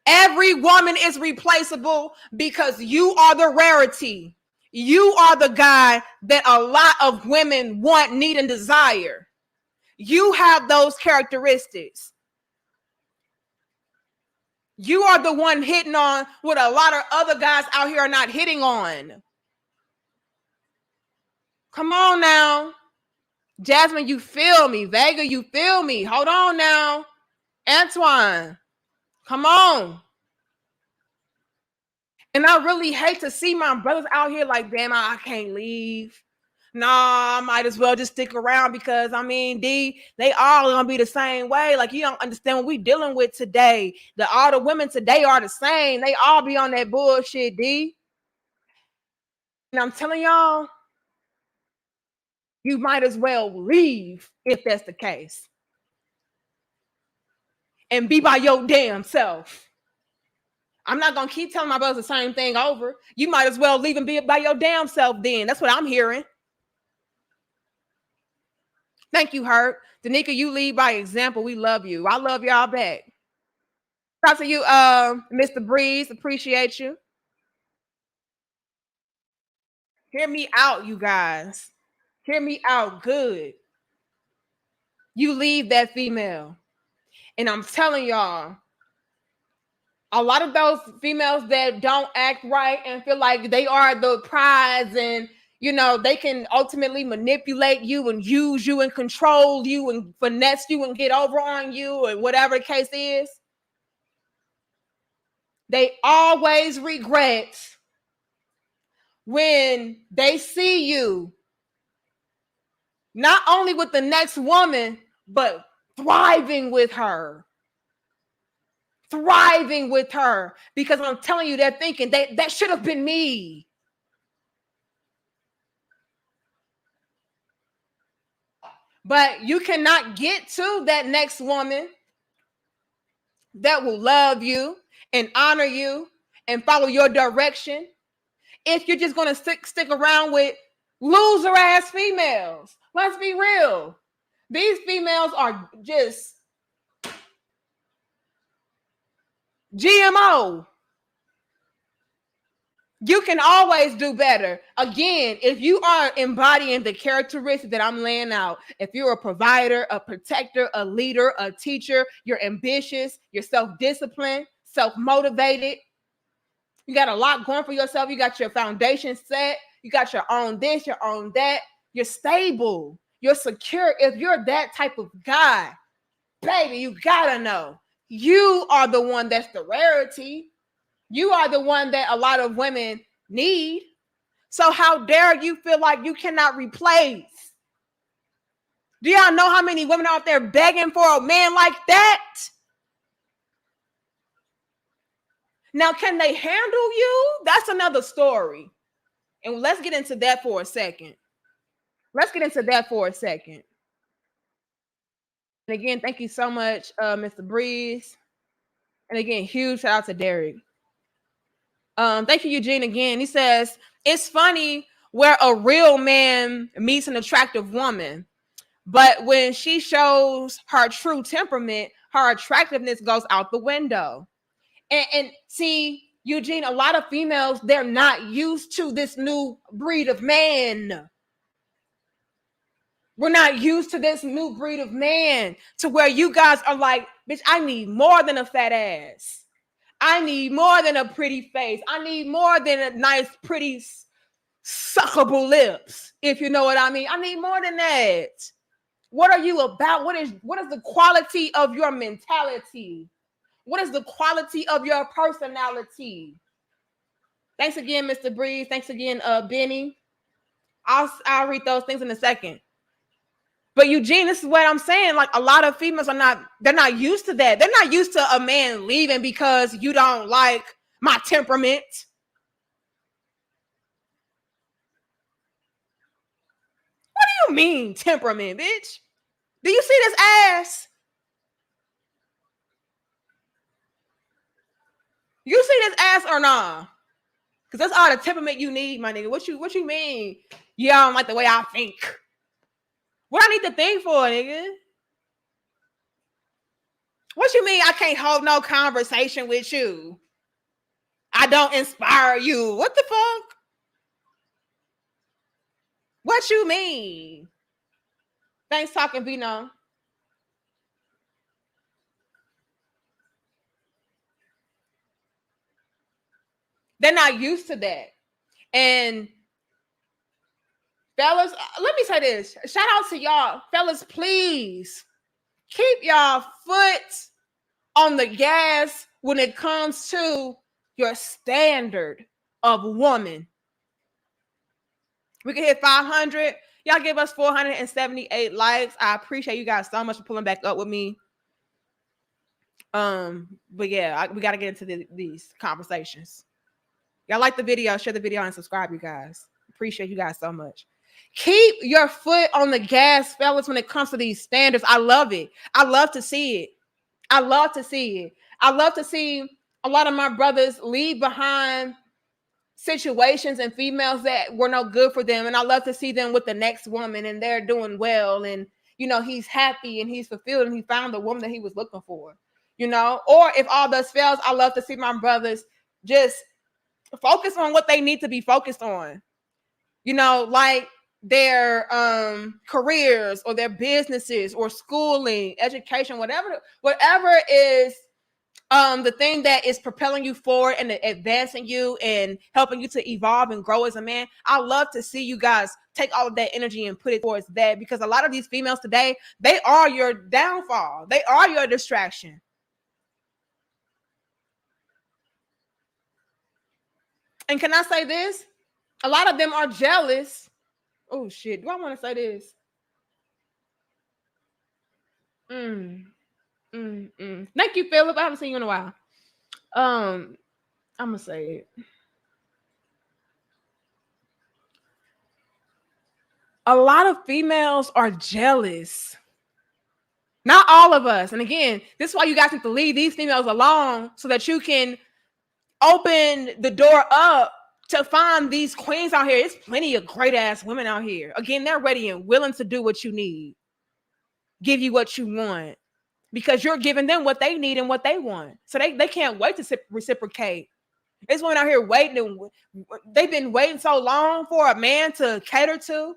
every woman is replaceable because you are the rarity. You are the guy that a lot of women want, need, and desire. You have those characteristics. You are the one hitting on what a lot of other guys out here are not hitting on. Come on now. Jasmine, you feel me. Vega, you feel me. Hold on now. Antoine, come on. And I really hate to see my brothers out here like, damn, I can't leave. Nah, I might as well just stick around because, I mean, D, they all gonna be the same way. Like, you don't understand what we dealing with today. All the women today are the same. They all be on that bullshit, D. And I'm telling y'all, you might as well leave if that's the case. And be by your damn self. I'm not going to keep telling my brothers the same thing over. You might as well leave and be by your damn self then. That's what I'm hearing. Thank you, Hurt. Danica, you lead by example. We love you. I love y'all back. Talk to you, Mr. Breeze. Appreciate you. Hear me out, you guys. Hear me out good. You leave that female. And I'm telling y'all, a lot of those females that don't act right and feel like they are the prize and they can ultimately manipulate you and use you and control you and finesse you and get over on you and whatever the case is, they always regret when they see you not only with the next woman, but thriving with her. Thriving with her. Because I'm telling you, they're thinking that should have been me. But you cannot get to that next woman that will love you and honor you and follow your direction if you're just going to stick around with loser ass females. Let's be real. These females are just GMO. You can always do better. Again, if you are embodying the characteristics that I'm laying out, if you're a provider, a protector, a leader, a teacher, you're ambitious, you're self-disciplined, self-motivated, you got a lot going for yourself, you got your foundation set, you got your own this, your own that, you're stable, you're secure. If you're that type of guy, baby, you gotta know you are the one that's the rarity. You are the one that a lot of women need. So how dare you feel like you cannot replace? Do y'all know how many women are out there begging for a man like that? Now, can they handle you? That's another story. And let's get into that for a second. And again, thank you so much, Mr. Breeze. And again, huge shout out to Derek. Thank you, Eugene, again. He says, it's funny where a real man meets an attractive woman, but when she shows her true temperament, her attractiveness goes out the window. And see, Eugene, a lot of females, they're not used to this new breed of man. We're not used to this new breed of man to where you guys are like, bitch, I need more than a fat ass. I need more than a pretty face. I need more than a nice, pretty, suckable lips, if you know what I mean. I need more than that. What are you about? What is the quality of your mentality? What is the quality of your personality? Thanks again, Mr. Breeze. Thanks again, Benny. I'll read those things in a second. But Eugene, this is what I'm saying. Like, a lot of females they're not used to that. They're not used to a man leaving because you don't like my temperament. What do you mean temperament, bitch? Do you see this ass? You see this ass or nah? Because that's all the temperament you need, my nigga. What you mean? You don't like the way I think. What I need to think for, nigga? What you mean I can't hold no conversation with you? I don't inspire you. What the fuck? What you mean? Thanks, talking Vino. They're not used to that. And fellas, let me say this. Shout out to y'all. Fellas, please keep y'all foot on the gas when it comes to your standard of woman. We can hit 500. Y'all give us 478 likes. I appreciate you guys so much for pulling back up with me. But yeah, we got to get into these conversations. Y'all like the video, share the video, and subscribe, you guys. Appreciate you guys so much. Keep your foot on the gas, fellas, when it comes to these standards. I love it. I love to see it. I love to see a lot of my brothers leave behind situations and females that were no good for them. And I love to see them with the next woman and they're doing well. And, he's happy and he's fulfilled and he found the woman that he was looking for. Or if all those fails, I love to see my brothers just focus on what they need to be focused on, like their careers or their businesses or schooling, education, whatever is the thing that is propelling you forward and advancing you and helping you to evolve and grow as a man. I love to see you guys take all of that energy and put it towards that, because a lot of these females today, they are your downfall. They are your distraction. And can I say this? A lot of them are jealous. Oh shit, do I want to say this? Thank you, Philip. I haven't seen you in a while. I'm gonna say it. A lot of females are jealous. Not all of us. And again, this is why you guys need to leave these females alone, so that you can open the door up to find these queens out here. There's plenty of great ass women out here. Again, they're ready and willing to do what you need, give you what you want, because you're giving them what they need and what they want. So they can't wait to reciprocate. There's women out here waiting. They've been waiting so long for a man to cater to.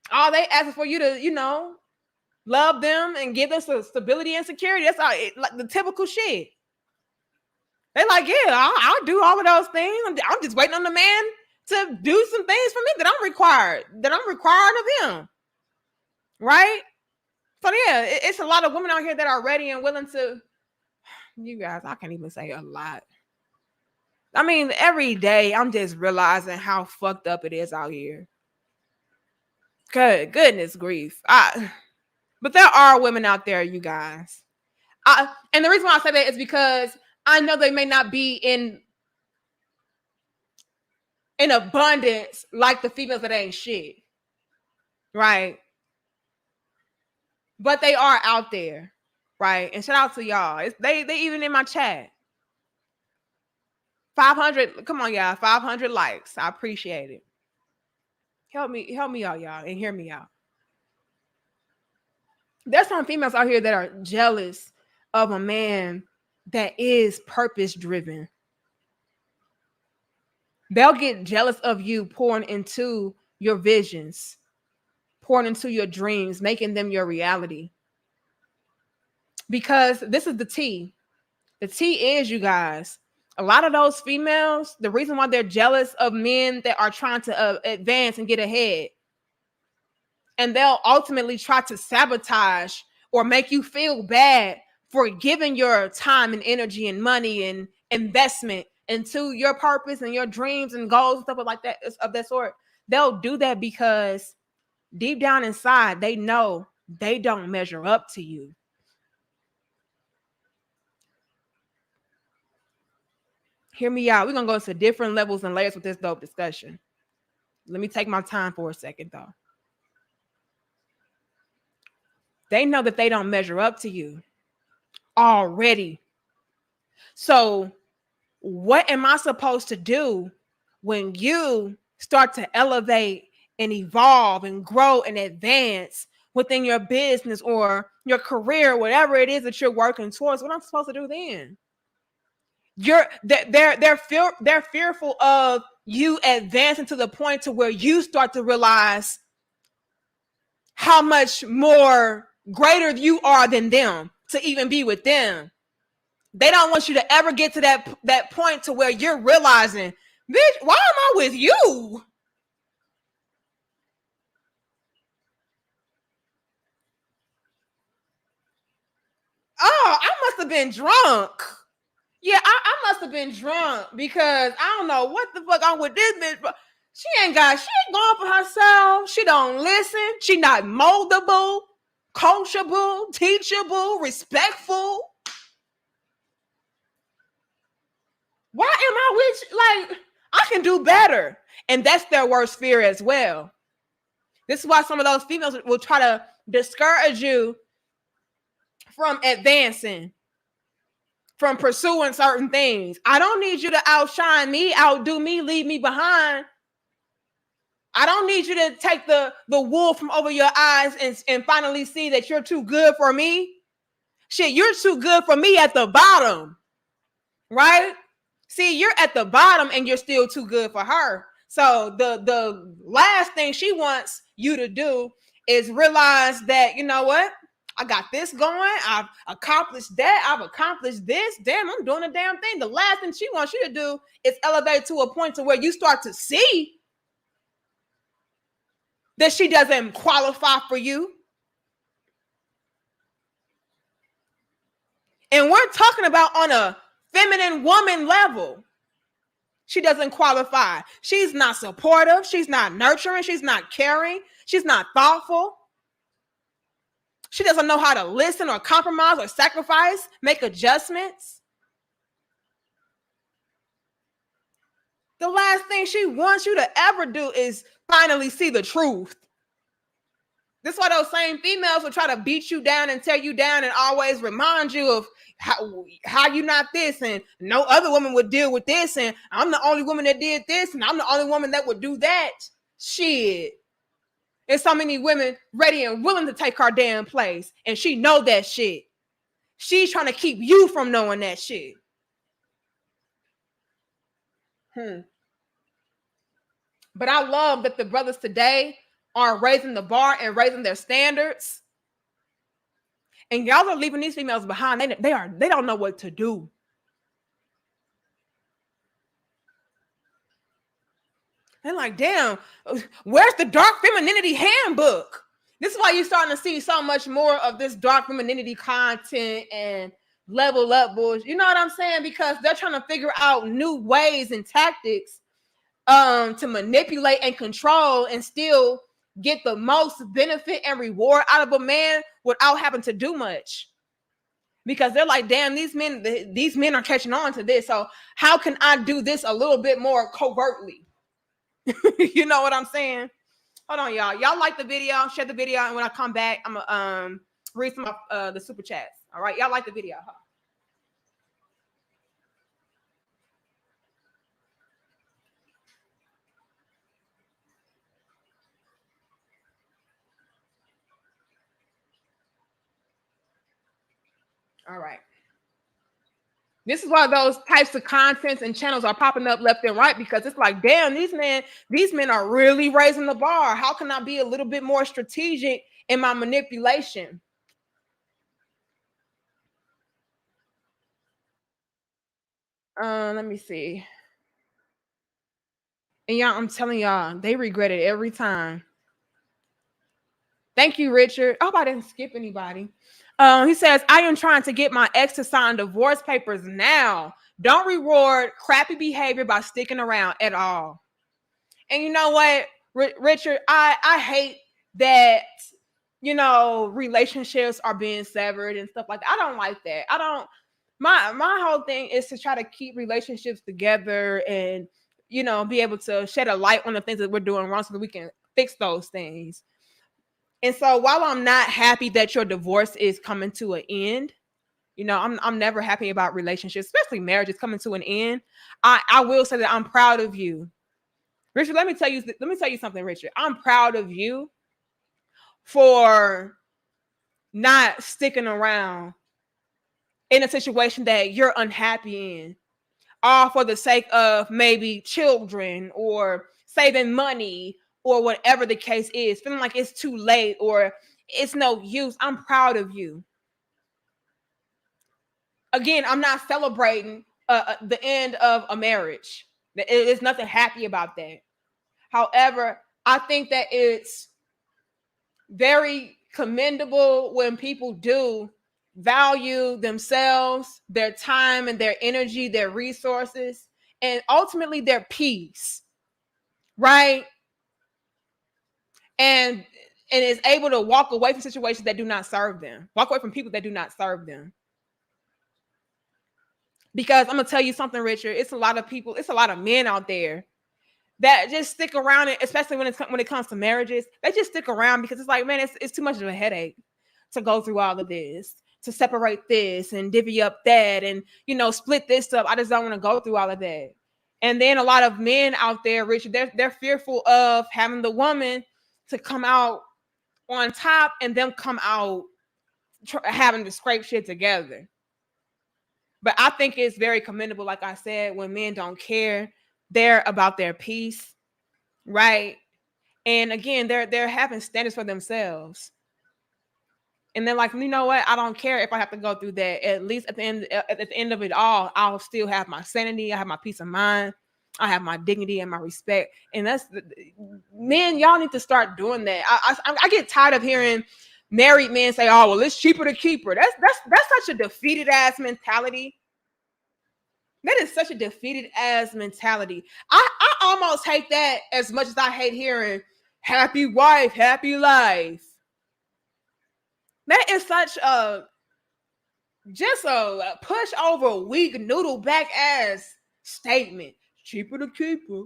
All they asking for you to, love them and give them some stability and security. That's all, like the typical shit. They're like, yeah, I'll do all of those things. I'm just waiting on the man to do some things for me that I'm required of him. Right? So yeah, it's a lot of women out here that are ready and willing to. You guys, I can't even say a lot. I mean, every day I'm just realizing how fucked up it is out here. Goodness grief. But there are women out there, you guys. And the reason why I say that is because I know they may not be in abundance like the females that ain't shit. Right? But they are out there. Right? And shout out to y'all. They even in my chat. 500, come on, y'all. 500 likes. I appreciate it. Help me out, y'all, and hear me out. There's some females out here that are jealous of a man that is purpose driven. They'll get jealous of you pouring into your visions, pouring into your dreams, making them your reality. Because this is the tea. The tea is, you guys, a lot of those females, the reason why they're jealous of men that are trying to advance and get ahead, and they'll ultimately try to sabotage or make you feel bad for giving your time and energy and money and investment into your purpose and your dreams and goals and stuff like that, of that sort. They'll do that because deep down inside, they know they don't measure up to you. Hear me out. We're going to go into different levels and layers with this dope discussion. Let me take my time for a second, though. They know that they don't measure up to you already. So what am I supposed to do when you start to elevate and evolve and grow and advance within your business or your career, whatever it is that you're working towards? What I'm supposed to do then? They're fearful of you advancing to the point to where you start to realize how much more greater you are than them to even be with them. They don't want you to ever get to that point to where you're realizing, bitch, why am I with you? Oh, I must have been drunk. Yeah, I must have been drunk because I don't know what the fuck I'm with this bitch. She ain't going for herself. She don't listen. She not moldable, coachable, teachable, respectful. Why am I with, like, I can do better. And that's their worst fear as well. This is why some of those females will try to discourage you from advancing, from pursuing certain things. I don't need you to outshine me, outdo me, leave me behind. I don't need you to take the wool from over your eyes and finally see that you're too good for me. Shit, you're too good for me at the bottom, right? See, you're at the bottom and you're still too good for her. So the last thing she wants you to do is realize that, you know what? I got this going. I've accomplished that. I've accomplished this. Damn, I'm doing a damn thing. The last thing she wants you to do is elevate to a point to where you start to see that she doesn't qualify for you. And we're talking about on a feminine woman level. She doesn't qualify. She's not supportive. She's not nurturing. She's not caring. She's not thoughtful. She doesn't know how to listen or compromise or sacrifice, make adjustments. The last thing she wants you to ever do is finally see the truth. This is why those same females will try to beat you down and tear you down and always remind you of how you not this, and no other woman would deal with this, and I'm the only woman that did this, and I'm the only woman that would do that. Shit. There's so many women ready and willing to take her damn place, and she know that shit. She's trying to keep you from knowing that shit. But I love that the brothers today are raising the bar and raising their standards. And y'all are leaving these females behind. They don't know what to do. They're like, damn, where's the dark femininity handbook? This is why you're starting to see so much more of this dark femininity content and level up bullshit. You know what I'm saying? Because they're trying to figure out new ways and tactics to manipulate and control and still get the most benefit and reward out of a man without having to do much. Because they're like, damn, these men are catching on to this. So how can I do this a little bit more covertly? You know what I'm saying? Hold on, y'all. Y'all like the video, share the video, and when I come back, I'm gonna read some of the super chats. All right, y'all like the video, huh? All right. This is why those types of contents and channels are popping up left and right, because it's like, damn, these men are really raising the bar. How can I be a little bit more strategic in my manipulation? Let me see. And y'all, I'm telling y'all, they regret it every time. Thank you, Richard. I hope I didn't skip anybody. He says, I am trying to get my ex to sign divorce papers now. Don't reward crappy behavior by sticking around at all. And you know what, Richard, I hate that, you know, relationships are being severed and stuff like that. I don't like that. My whole thing is to try to keep relationships together and, you know, be able to shed a light on the things that we're doing wrong so that we can fix those things. And so while I'm not happy that your divorce is coming to an end, you know, I'm never happy about relationships, especially marriages coming to an end. I will say that I'm proud of you. Richard, let me tell you something, Richard. I'm proud of you for not sticking around in a situation that you're unhappy in, all for the sake of maybe children or saving money or whatever the case is, feeling like it's too late or it's no use. I'm proud of you. Again, I'm not celebrating the end of a marriage. There's nothing happy about that. However, I think that it's very commendable when people do value themselves, their time and their energy, their resources, and ultimately their peace, right? And is able to walk away from situations that do not serve them, walk away from people that do not serve them. Because I'm gonna tell you something, Richard, it's a lot of people, it's a lot of men out there that just stick around, especially when it comes to marriages. They just stick around because it's like, man, it's too much of a headache to go through all of this, to separate this and divvy up that and, you know, split this up. I just don't want to go through all of that. And then a lot of men out there, Richard, they're fearful of having the woman to come out on top and them come out having to scrape shit together. But I think it's very commendable, like I said, when men don't care, they're about their peace, right? And again, they're having standards for themselves. And they're like, you know what? I don't care if I have to go through that. At least at the end of it all, I'll still have my sanity. I have my peace of mind. I have my dignity and my respect. And that's men. Y'all need to start doing that. I get tired of hearing married men say, "Oh, well, it's cheaper to keep her." That's such a defeated ass mentality. That is such a defeated ass mentality. I almost hate that as much as I hate hearing "happy wife, happy life." That is such a push over weak noodle back ass statement. Cheaper to keep her.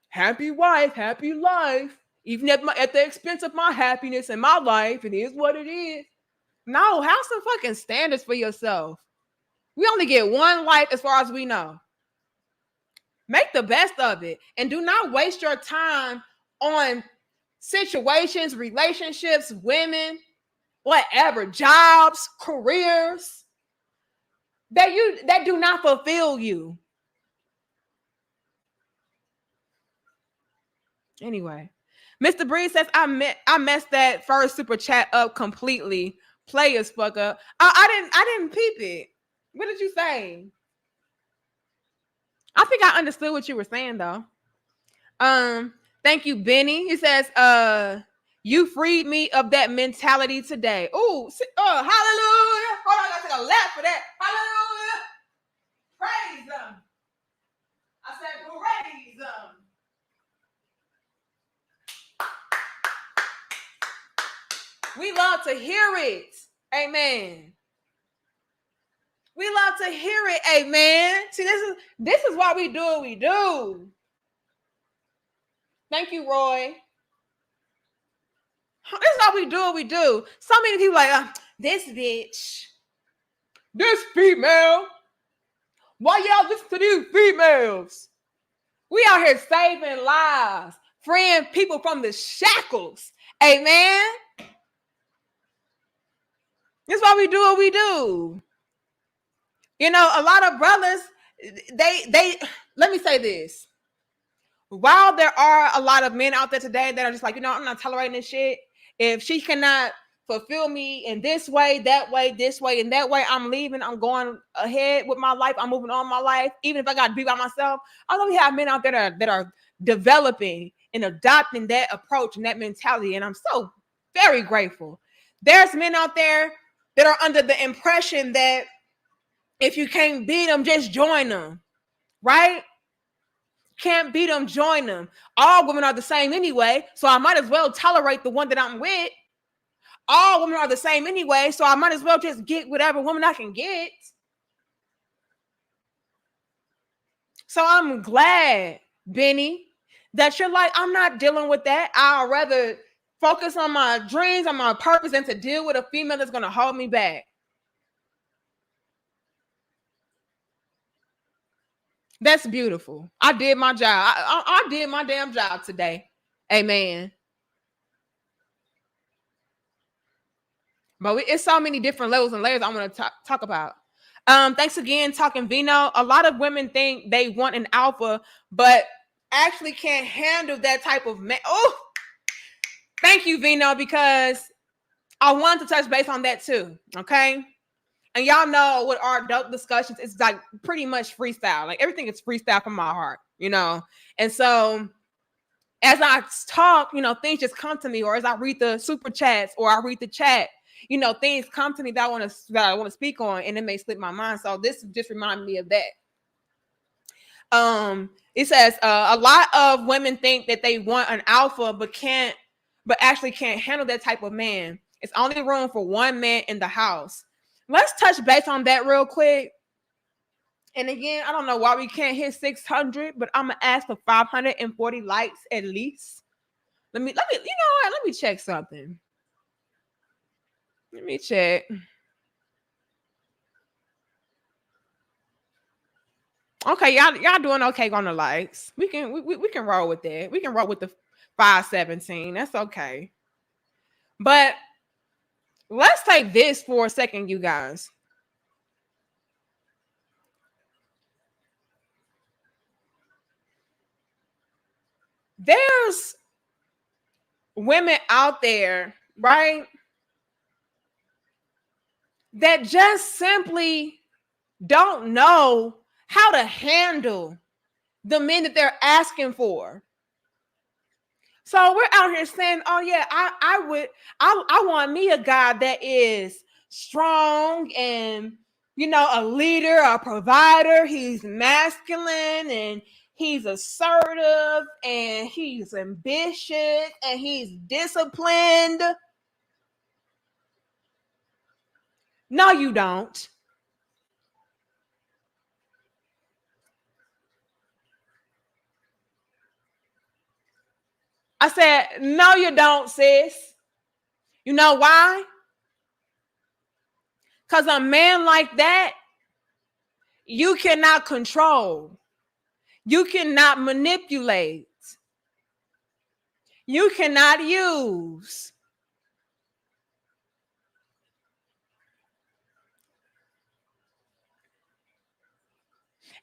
Happy wife, happy life. Even at the expense of my happiness and my life, it is what it is. No, have some fucking standards for yourself. We only get one life as far as we know. Make the best of it. And do not waste your time on situations, relationships, women, whatever, jobs, careers that do not fulfill you. Anyway, Mr. Breeze says I messed that first super chat up completely. Players fuck up. I didn't peep it. What did you say? I think I understood what you were saying though. Thank you, Benny. He says, you freed me of that mentality today. Oh, hallelujah. Hold on, I gotta take a lap for that. Hallelujah. Praise them. I said, praise them. We love to hear it. Amen. We love to hear it. Amen. See, this is why we do what we do. Thank you, Roy. This is why we do what we do. So many people like, this bitch. This female. Why y'all listen to these females? We out here saving lives, freeing people from the shackles. Amen. That's why we do what we do. You know, a lot of brothers, they let me say this. While there are a lot of men out there today that are just like, you know, I'm not tolerating this shit. If she cannot fulfill me in this way, that way, this way, and that way, I'm leaving. I'm going ahead with my life. I'm moving on my life. Even if I got to be by myself, I know we have men out there that are developing and adopting that approach and that mentality. And I'm so very grateful. There's men out there that are under the impression that if you can't beat them, just join them, right? Can't beat them, join them. All women are the same anyway, so I might as well tolerate the one that I'm with. All women are the same anyway, so I might as well just get whatever woman I can get. So I'm glad, Benny, that you're like, I'm not dealing with that. I'll rather focus on my dreams, on my purpose, than to deal with a female that's going to hold me back. That's beautiful. I did my job. I did my damn job today. Amen. But it's so many different levels and layers I want to talk about. Thanks again, Talking Vino. A lot of women think they want an alpha, but actually can't handle that type of man. Oh, thank you, Vino, because I wanted to touch base on that too. Okay. And y'all know with our adult discussions, it's like pretty much freestyle. Like everything is freestyle from my heart, you know? And so as I talk, you know, things just come to me, or as I read the super chats or I read the chat, you know, things come to me that I want to speak on, and it may slip my mind. So this just reminded me of that. It says a lot of women think that they want an alpha, but actually can't handle that type of man. It's only room for one man in the house. Let's touch base on that real quick. And again, I don't know why we can't hit 600, but I'm gonna ask for 540 likes at least. Let me, you know what? Let me check something. Let me check. Okay, y'all doing okay on the likes. We can roll with that. We can roll with the 517. That's okay. But let's take this for a second, you guys. There's women out there, right, that just simply don't know how to handle the men that they're asking for. So we're out here saying, "Oh yeah, I want me a guy that is strong and a leader, a provider. He's masculine and he's assertive and he's ambitious and he's disciplined." No, you don't. I said, no, you don't, sis. You know why? Because a man like that, you cannot control. You cannot manipulate. You cannot use.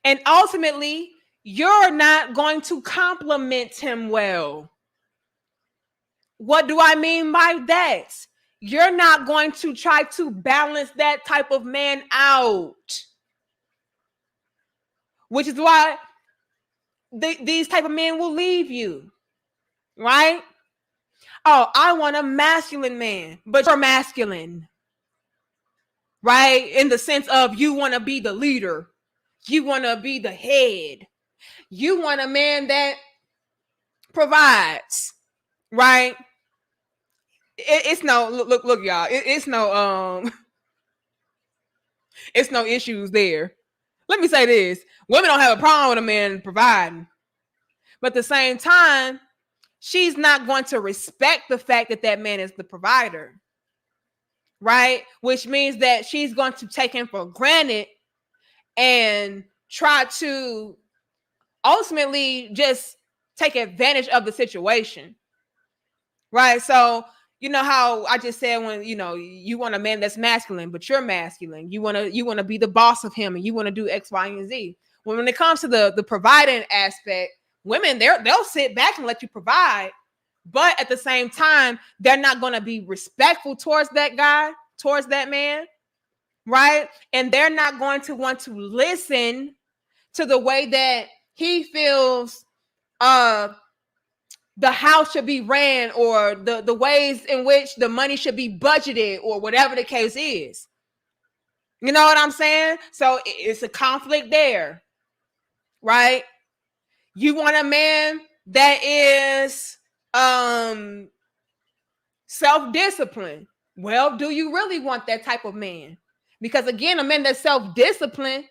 And ultimately, you're not going to compliment him well. What do I mean by that? You're not going to try to balance that type of man out. Which is why these type of men will leave you. Right? Oh, I want a masculine man, but you're masculine. Right? In the sense of you want to be the leader. You want to be the head. You want a man that provides, right? It's no look, y'all. It's no it's no issues there. Let me say this: women don't have a problem with a man providing, but at the same time, she's not going to respect the fact that that man is the provider, right? Which means that she's going to take him for granted and try to ultimately just take advantage of the situation, right? So you know how I just said when you want a man that's masculine, but you're masculine. You want to be the boss of him, and you want to do X, Y, and Z. When it comes to the providing aspect, women they'll sit back and let you provide, but at the same time, they're not going to be respectful towards that guy, towards that man, right? And they're not going to want to listen to the way that he feels the house should be ran, or the ways in which the money should be budgeted, or whatever the case is. You know what I'm saying? So it's a conflict there, right? You want a man that is self-disciplined. Well, do you really want that type of man? Because again, a man that's self-disciplined,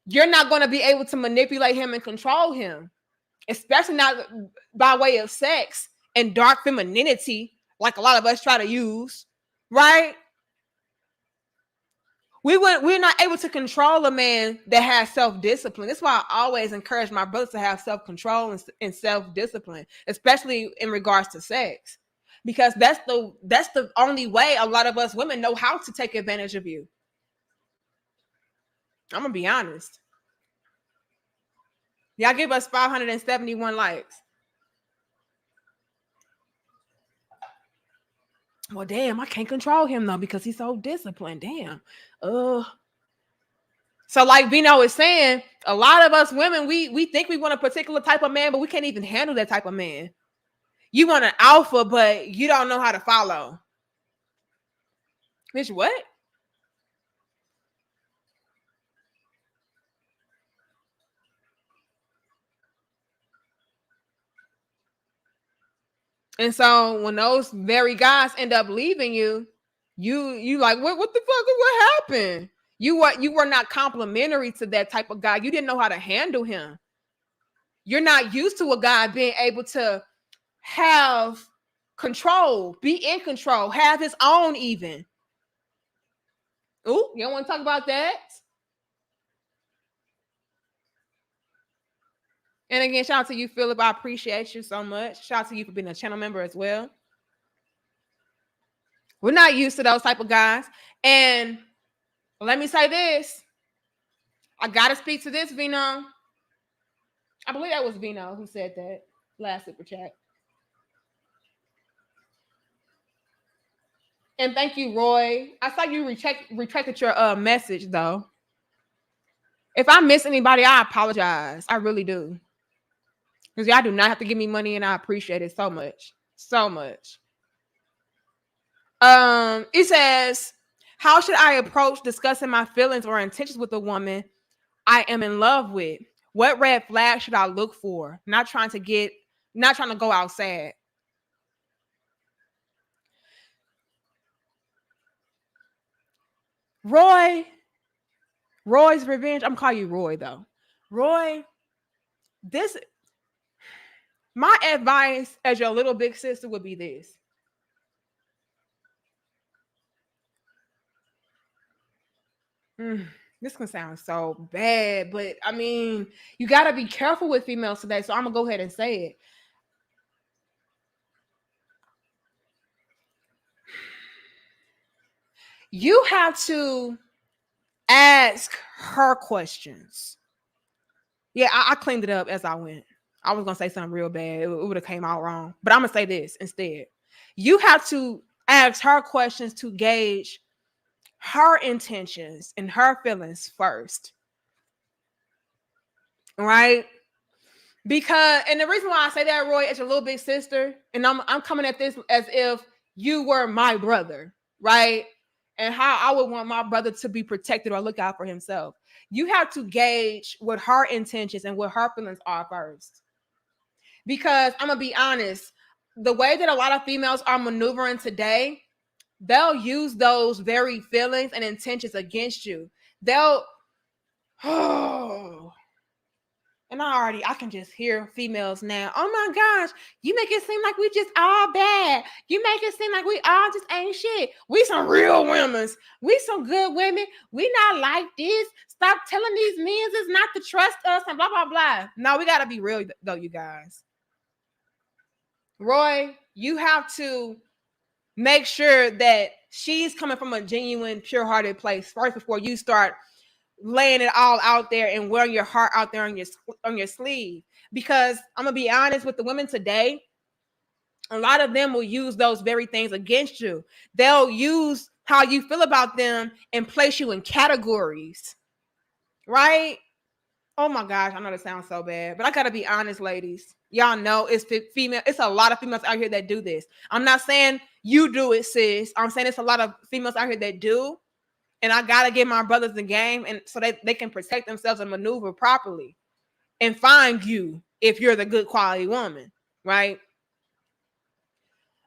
you're not going to be able to manipulate him and control him, especially not by way of sex and dark femininity, like a lot of us try to use, right? We're not able to control a man that has self-discipline. That's why I always encourage my brothers to have self-control and self-discipline, especially in regards to sex, because that's the only way a lot of us women know how to take advantage of you. I'm gonna be honest. Y'all give us 571 likes. Well, damn, I can't control him though because he's so disciplined. Damn. So like Vino is saying, a lot of us women, we think we want a particular type of man, but we can't even handle that type of man. You want an alpha, but you don't know how to follow. Bitch, what? And so when those very guys end up leaving you, you like, what the fuck? What happened? You were not complimentary to that type of guy. You didn't know how to handle him. You're not used to a guy being able to have control, be in control, have his own even. Ooh, you don't want to talk about that? And again, shout out to you, Philip. I appreciate you so much. Shout out to you for being a channel member as well. We're not used to those type of guys. And let me say this. I gotta speak to this, Vino. I believe that was Vino who said that last super chat. And thank you, Roy. I saw you retracted your message though. If I miss anybody, I apologize. I really do. Because y'all do not have to give me money, and I appreciate it so much. So much. It says, how should I approach discussing my feelings or intentions with a woman I am in love with? What red flag should I look for? Not trying to go outside. Roy's revenge. I'm calling you Roy though. Roy, my advice as your little big sister would be this. This can sound so bad, but I mean, you got to be careful with females today. So I'm gonna go ahead and say it. You have to ask her questions. Yeah, I cleaned it up as I went. I was gonna say something real bad. It would have came out wrong, but I'm gonna say this instead. You have to ask her questions to gauge her intentions and her feelings first, right? Because, and the reason why I say that, Roy, is your little big sister, and I'm coming at this as if you were my brother, right? And how I would want my brother to be protected or look out for himself. You have to gauge what her intentions and what her feelings are first. Because I'm gonna be honest, the way that a lot of females are maneuvering today, they'll use those very feelings and intentions against you. They'll and I can just hear females now. Oh my gosh, you make it seem like we just all bad. You make it seem like we all just ain't shit. We some real women. We some good women. We not like this. Stop telling these men it's not to trust us and blah, blah, blah. No, we got to be real though, you guys. Roy, you have to make sure that she's coming from a genuine, pure-hearted place first before you start laying it all out there and wearing your heart out there on your sleeve. Because I'm gonna be honest with the women today, a lot of them will use those very things against you. They'll use how you feel about them and place you in categories, right? Oh my gosh, I know that sounds so bad, but I gotta be honest, ladies. Y'all know it's female. It's a lot of females out here that do this. I'm not saying you do it, sis. I'm saying it's a lot of females out here that do. And I gotta give my brothers the game, and so they can protect themselves and maneuver properly and find you if you're the good quality woman, right?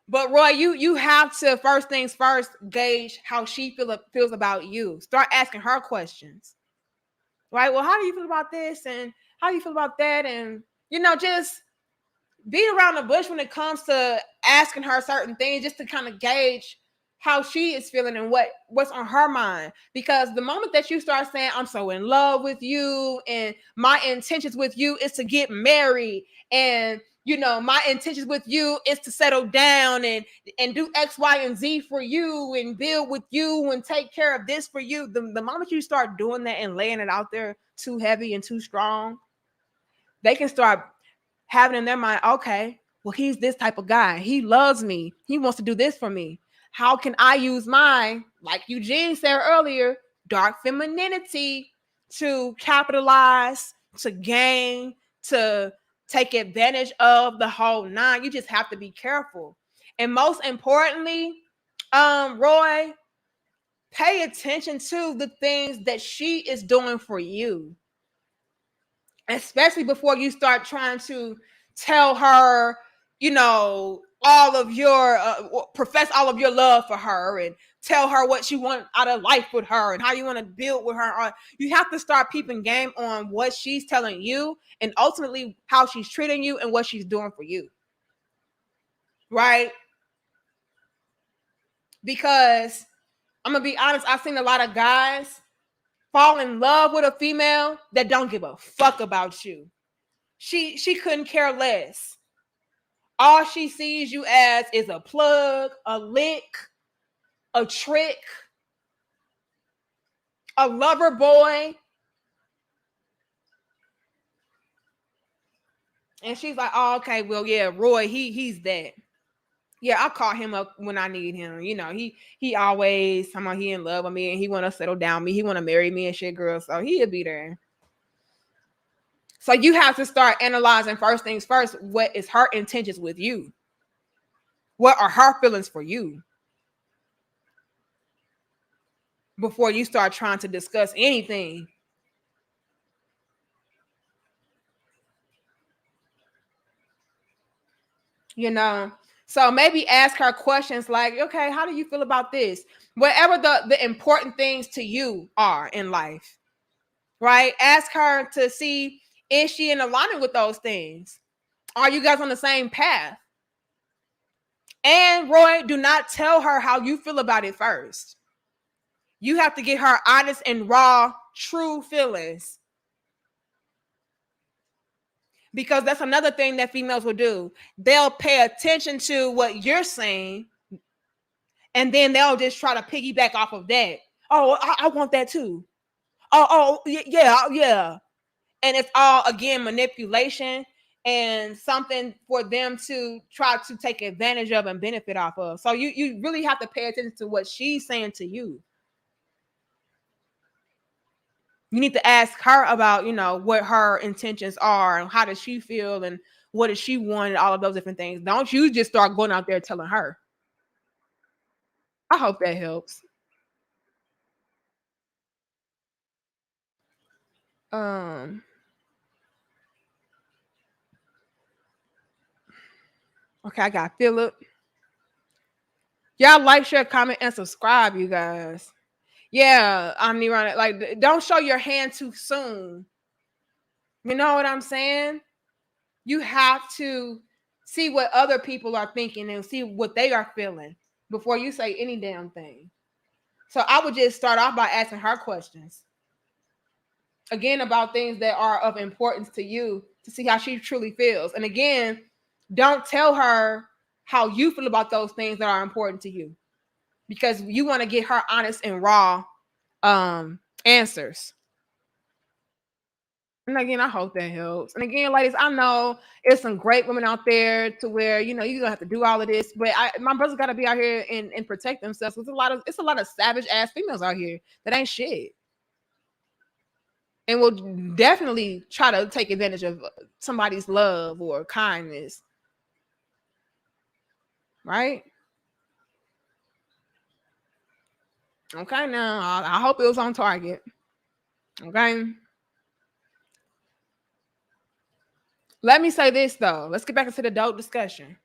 But Roy, you have to first things first gauge how she feels about you. Start asking her questions, right? Well, how do you feel about this, and how do you feel about that, and just beat around the bush when it comes to asking her certain things, just to kind of gauge how she is feeling and what's on her mind. Because the moment that you start saying, I'm so in love with you and my intentions with you is to get married, and my intentions with you is to settle down and do X, Y, and Z for you and build with you and take care of this for you. The moment you start doing that and laying it out there too heavy and too strong, they can start having in their mind, okay, well, he's this type of guy. He loves me. He wants to do this for me. How can I use my, like Eugene said earlier, dark femininity to capitalize, to gain, to take advantage of the whole nine? You just have to be careful. And most importantly, Roy, pay attention to the things that she is doing for you. Especially before you start trying to tell her, all of your profess all of your love for her and tell her what you want out of life with her and how you want to build with her. You have to start peeping game on what she's telling you and ultimately how she's treating you and what she's doing for you. Right? Because I'm gonna be honest, I've seen a lot of guys fall in love with a female that don't give a fuck about you. She couldn't care less. All she sees you as is a plug, a lick, a trick, a lover boy. And she's like, oh, okay, well, yeah, Roy, he's that. Yeah, I'll call him up when I need him. You know, he always somehow he in love with me and he wanna settle down with me. He wanna marry me and shit, girl. So he'll be there. So you have to start analyzing first things first. What is her intentions with you? What are her feelings for you? Before you start trying to discuss anything. You know, so maybe ask her questions like, okay, how do you feel about this? Whatever the important things to you are in life, right? Ask her to see, is she in alignment with those things? Are you guys on the same path? And Roy, do not tell her how you feel about it first. You have to get her honest and raw, true feelings. Because that's another thing that females will do. They'll pay attention to what you're saying, and then they'll just try to piggyback off of that. Oh, I want that too. Oh, yeah. And it's all, again, manipulation and something for them to try to take advantage of and benefit off of. So you really have to pay attention to what she's saying to you. You need to ask her about, what her intentions are and how does she feel and what does she want and all of those different things. Don't you just start going out there telling her. I hope that helps. Um, okay, I got Philip. Y'all like, share, comment, and subscribe, you guys. Yeah, Omnironic. Like, don't show your hand too soon. You know what I'm saying? You have to see what other people are thinking and see what they are feeling before you say any damn thing. So I would just start off by asking her questions. Again, about things that are of importance to you to see how she truly feels. And again, don't tell her how you feel about those things that are important to you, because you want to get her honest and raw answers. And again, I hope that helps. And again, ladies, I know there's some great women out there to where you don't have to do all of this, but my brothers got to be out here and protect themselves. It's a lot of savage ass females out here that ain't shit, and will definitely try to take advantage of somebody's love or kindness, right? Okay, now I hope it was on target. Okay. Let me say this though. Let's get back into the dope discussion.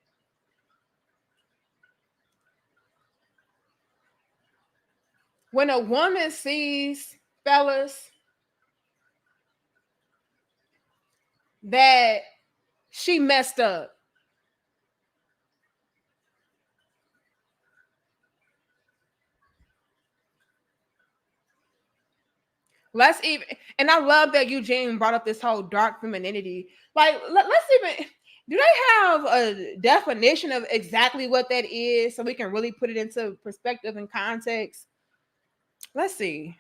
When a woman sees, fellas, that she messed up, let's even, and I love that Eugene brought up this whole dark femininity. Like, let's even, do they have a definition of exactly what that is so we can really put it into perspective and context? Let's see.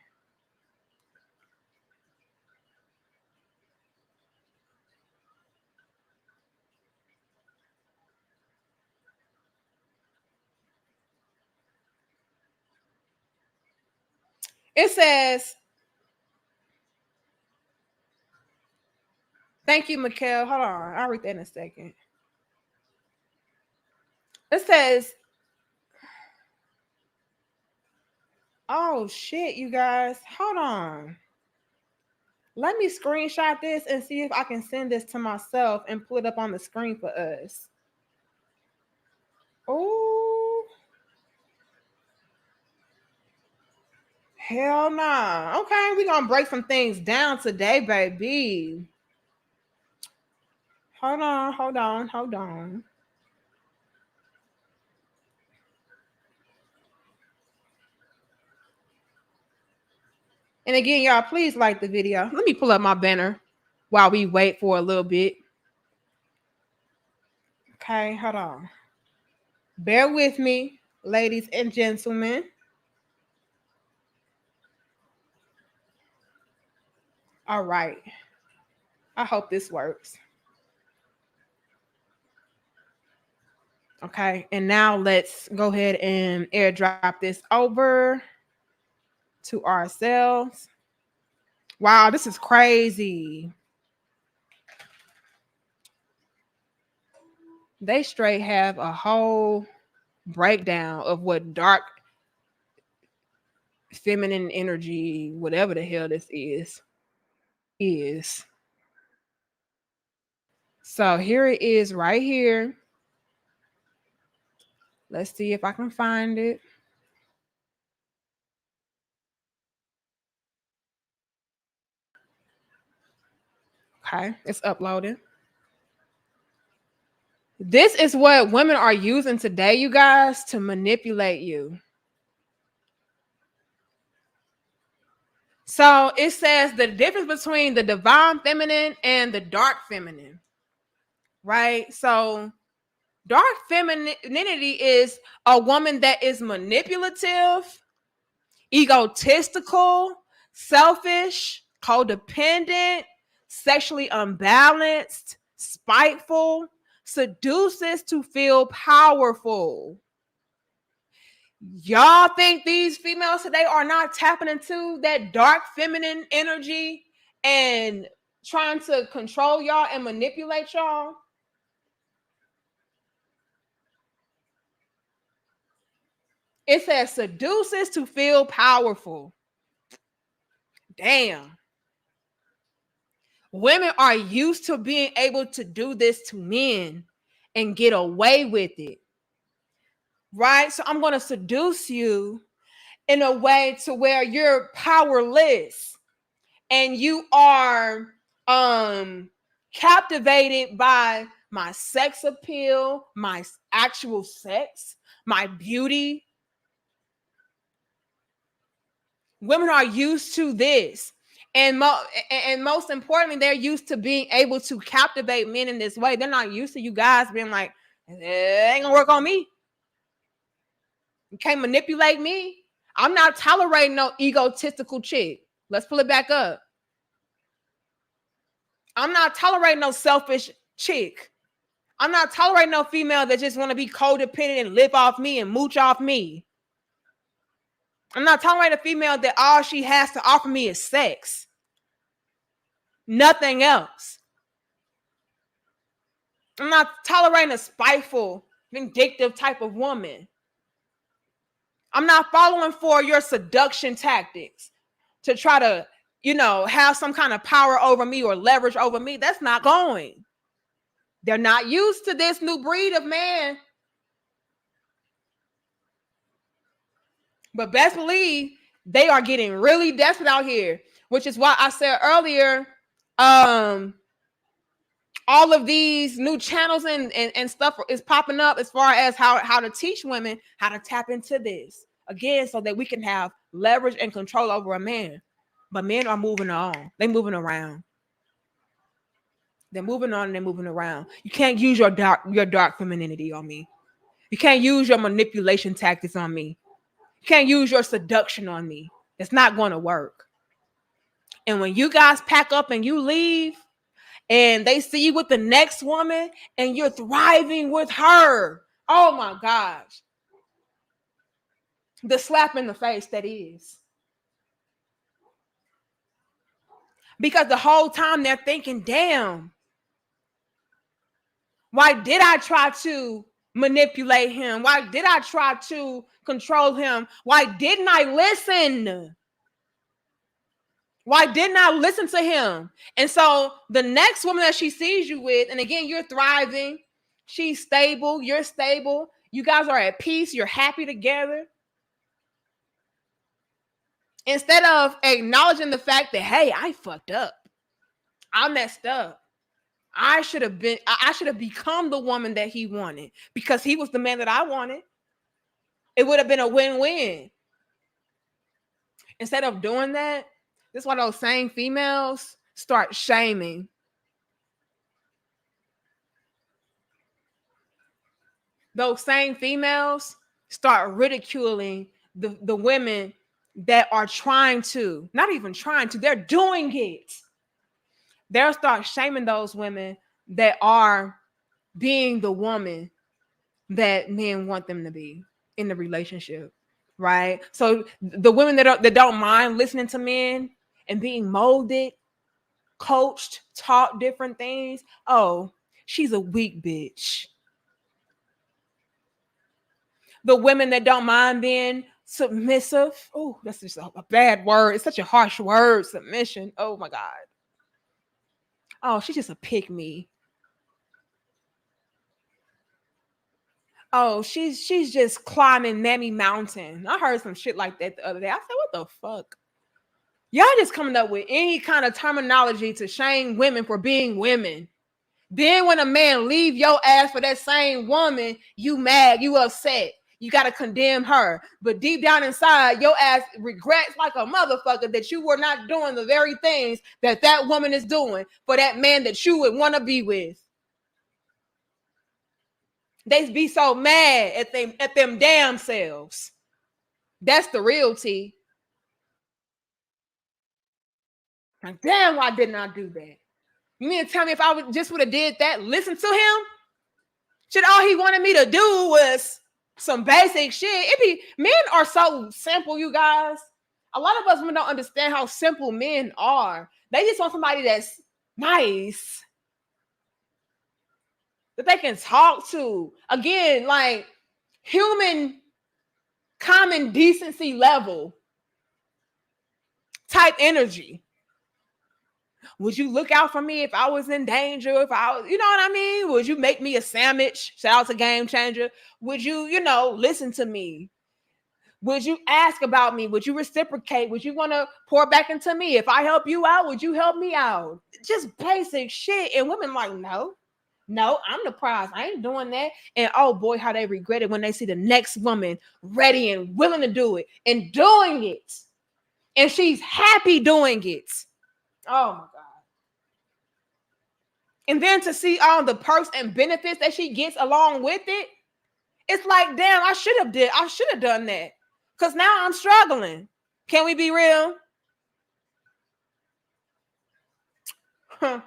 It says, thank you, Mikkel. Hold on. I'll read that in a second. It says, oh shit, you guys. Hold on. Let me screenshot this and see if I can send this to myself and put it up on the screen for us. Oh, hell nah. Okay, we're gonna break some things down today, baby. Hold on. And again, y'all, please like the video. Let me pull up my banner while we wait for a little bit. Okay, hold on. Bear with me, ladies and gentlemen. All right. I hope this works. Okay. And now let's go ahead and airdrop this over to ourselves. Wow, this is crazy. They straight have a whole breakdown of what dark feminine energy, whatever the hell this is. So here it is right here. Let's see if I can find it. Okay, it's uploading. This is what women are using today, you guys, to manipulate you. So it says the difference between the divine feminine and the dark feminine, right? So dark femininity is a woman that is manipulative, egotistical, selfish, codependent, sexually unbalanced, spiteful, seduces to feel powerful. Y'all think these females today are not tapping into that dark feminine energy and trying to control y'all and manipulate y'all? It says seduces to feel powerful. Damn. Women are used to being able to do this to men and get away with it. Right? So I'm going to seduce you in a way to where you're powerless and you are captivated by my sex appeal, my actual sex, my beauty. Women are used to this. And most importantly, they're used to being able to captivate men in this way. They're not used to you guys being like, it ain't gonna work on me. You can't manipulate me. I'm not tolerating no egotistical chick. Let's pull it back up. I'm not tolerating no selfish chick. I'm not tolerating no female that just want to be codependent and live off me and mooch off me. I'm not tolerating a female that all she has to offer me is sex. Nothing else. I'm not tolerating a spiteful, vindictive type of woman. I'm not following for your seduction tactics to try to, have some kind of power over me or leverage over me. That's not going. They're not used to this new breed of man. But best believe they are getting really desperate out here, which is why I said earlier, all of these new channels and stuff is popping up as far as how to teach women how to tap into this again, so that we can have leverage and control over a man. But men are moving on. They're moving around. They're moving on and they're moving around. You can't use your dark femininity on me. You can't use your manipulation tactics on me. You can't use your seduction on me. It's not going to work. And when you guys pack up and you leave and they see you with the next woman and you're thriving with her, oh my gosh. The slap in the face that is. Because the whole time they're thinking, damn, why did I try to manipulate him? Why did I try to control him? Why didn't I listen? Why didn't I listen to him? And so the next woman that she sees you with, and again, you're thriving, she's stable, you're stable, you guys are at peace, you're happy together. Instead of acknowledging the fact that, hey, I fucked up. I messed up. I should have become the woman that he wanted because he was the man that I wanted. It would have been a win-win. Instead of doing that, this is why those same females start shaming. Those same females start ridiculing the women that are trying to, not even trying to, they're doing it. they'll start shaming those women that are being the woman that men want them to be in the relationship, right? So the women that don't mind listening to men and being molded, coached, taught different things, oh, she's a weak bitch. The women that don't mind being submissive, oh, that's just a bad word. It's such a harsh word, submission. Oh my God. Oh, she's just a pick me. Oh, she's just climbing Mammy Mountain. I heard some shit like that the other day. I said, what the fuck? Y'all just coming up with any kind of terminology to shame women for being women. Then when a man leave your ass for that same woman, you mad, you upset. You got to condemn her. But deep down inside, your ass regrets like a motherfucker that you were not doing the very things that that woman is doing for that man that you would want to be with. They be so mad at them damn selves. That's the real tea. Like, damn, why didn't I do that? You mean to tell me if I would have did that, listen to him? Shit, all he wanted me to do was some basic shit. Men are so simple, you guys. A lot of us women don't understand how simple men are. They just want somebody that's nice, that they can talk to. Again, like human common decency level type energy. Would you look out for me if I was in danger? If I was, you know what I mean? Would you make me a sandwich? Shout out to Game Changer. Would you, listen to me? Would you ask about me? Would you reciprocate? Would you want to pour back into me? If I help you out, would you help me out? Just basic shit. And women like, no, I'm the prize. I ain't doing that. And oh boy, how they regret it when they see the next woman ready and willing to do it and doing it. And she's happy doing it. Oh my God. And then to see all the perks and benefits that she gets along with it, it's like, damn, I should have done that. Because now I'm struggling. Can we be real? Huh.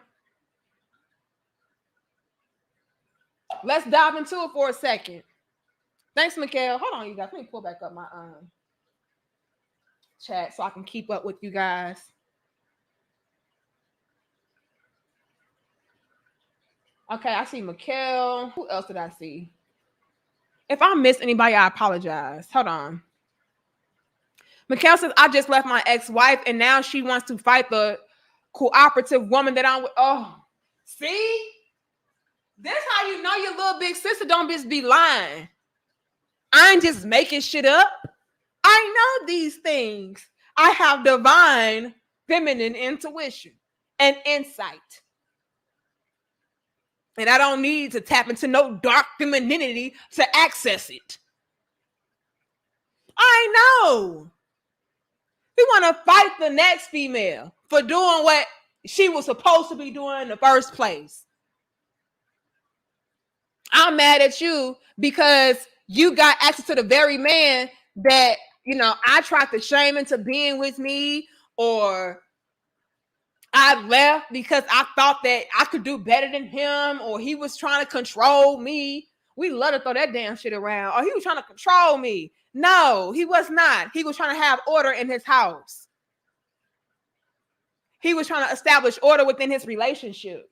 Let's dive into it for a second. Thanks, Mikhail. Hold on, you guys. Let me pull back up my chat so I can keep up with you guys. Okay, I see Mikhail. Who else did I see? If I missed anybody, I apologize. Hold on. Mikhail says, I just left my ex-wife and now she wants to fight the cooperative woman that I'm with. Oh, see? That's how you know your little big sister don't just be lying. I ain't just making shit up. I know these things. I have divine feminine intuition and insight. And I don't need to tap into no dark femininity to access it. I know. We want to fight the next female for doing what she was supposed to be doing in the first place. I'm mad at you because you got access to the very man that, I tried to shame into being with me, or I left because I thought that I could do better than him, or he was trying to control me. We love to throw that damn shit around. Or he was trying to control me. No, he was not. He was trying to have order in his house. He was trying to establish order within his relationship.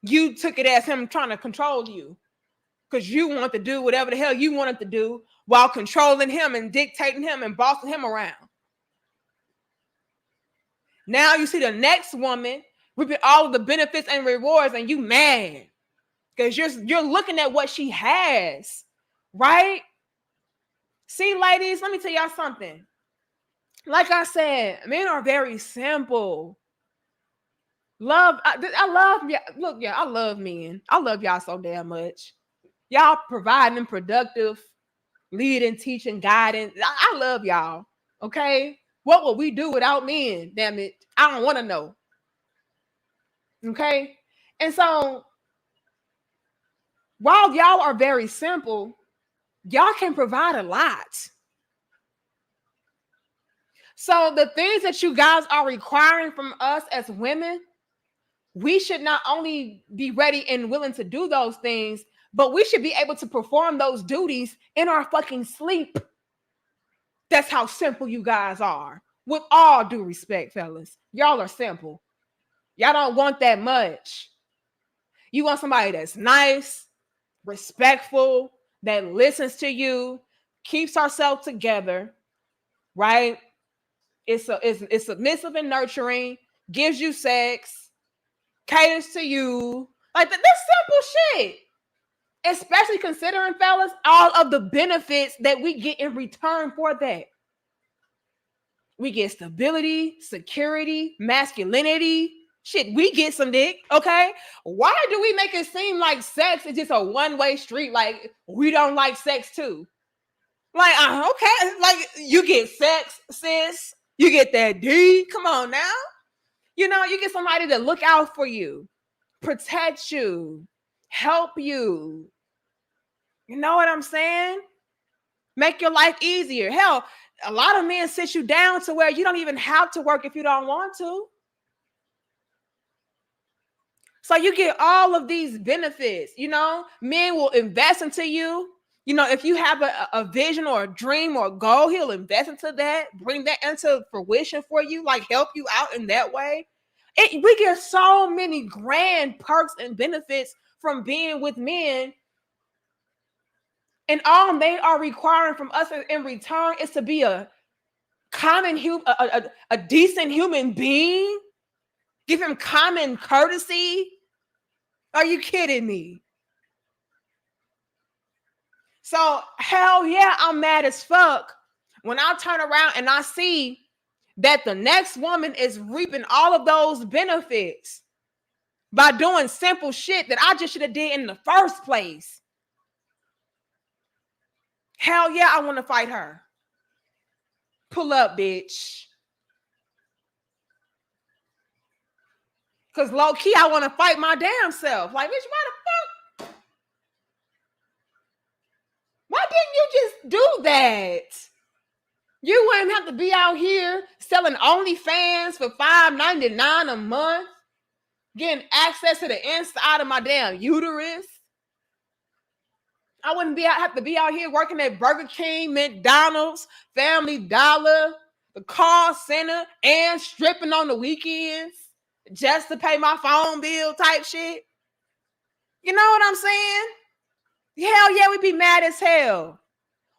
You took it as him trying to control you because you want to do whatever the hell you wanted to do while controlling him and dictating him and bossing him around. Now you see the next woman reaping all of the benefits and rewards, and you mad because you're looking at what she has, right? See, ladies, let me tell y'all something. Like I said, men are very simple. I love yeah. Look, yeah, I love men. I love y'all so damn much. Y'all providing productive, leading, teaching, guiding. I love y'all. Okay. What would we do without men? Damn it. I don't want to know. Okay. And so while y'all are very simple, y'all can provide a lot. So the things that you guys are requiring from us as women, we should not only be ready and willing to do those things, but we should be able to perform those duties in our fucking sleep. That's how simple you guys are. With all due respect, fellas, y'all are simple. Y'all don't want that much. You want somebody that's nice, respectful, that listens to you, keeps herself together, right? It's submissive and nurturing, gives you sex, caters to you. Like that's simple shit. Especially considering, fellas, all of the benefits that we get in return for that. We get stability, security, masculinity. Shit, we get some dick, okay? Why do we make it seem like sex is just a one-way street? Like, we don't like sex too. Like, okay, like you get sex, sis. You get that D. Come on now. You know, you get somebody to look out for you, protect you, help you. You know what I'm saying? Make your life easier. Hell, a lot of men sit you down to where you don't even have to work if you don't want to. So you get all of these benefits. You know, men will invest into you. You know, if you have a vision or a dream or a goal, he'll invest into that, bring that into fruition for you, like help you out in that way. We get so many grand perks and benefits from being with men. And all they are requiring from us in return is to be a common human, a decent human being. Give him common courtesy. Are you kidding me? So hell yeah, I'm mad as fuck when I turn around and I see that the next woman is reaping all of those benefits by doing simple shit that I just should have did in the first place. Hell yeah, I want to fight her. Pull up, bitch. Because low key, I want to fight my damn self. Like, bitch, why the fuck? Why didn't you just do that? You wouldn't have to be out here selling OnlyFans for $5.99 a month, getting access to the inside of my damn uterus. I wouldn't have to be out here working at Burger King, McDonald's, Family Dollar, the call center, and stripping on the weekends just to pay my phone bill type shit. You know what I'm saying? Hell yeah, we'd be mad as hell.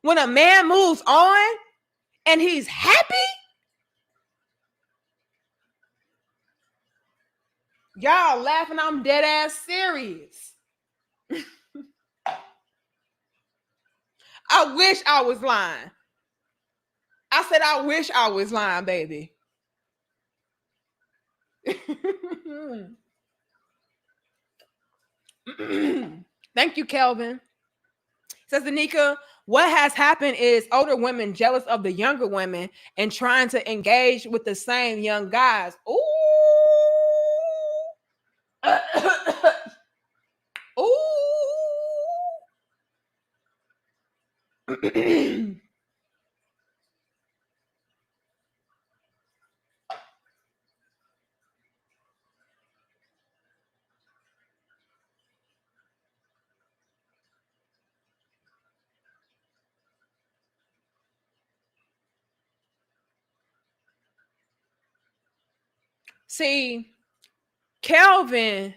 When a man moves on and he's happy, y'all laughing, I'm dead ass serious. I wish I was lying. I said I wish I was lying, baby. Thank you, Kelvin. Says Danica, what has happened is older women jealous of the younger women and trying to engage with the same young guys. Ooh. Ooh. See, Kelvin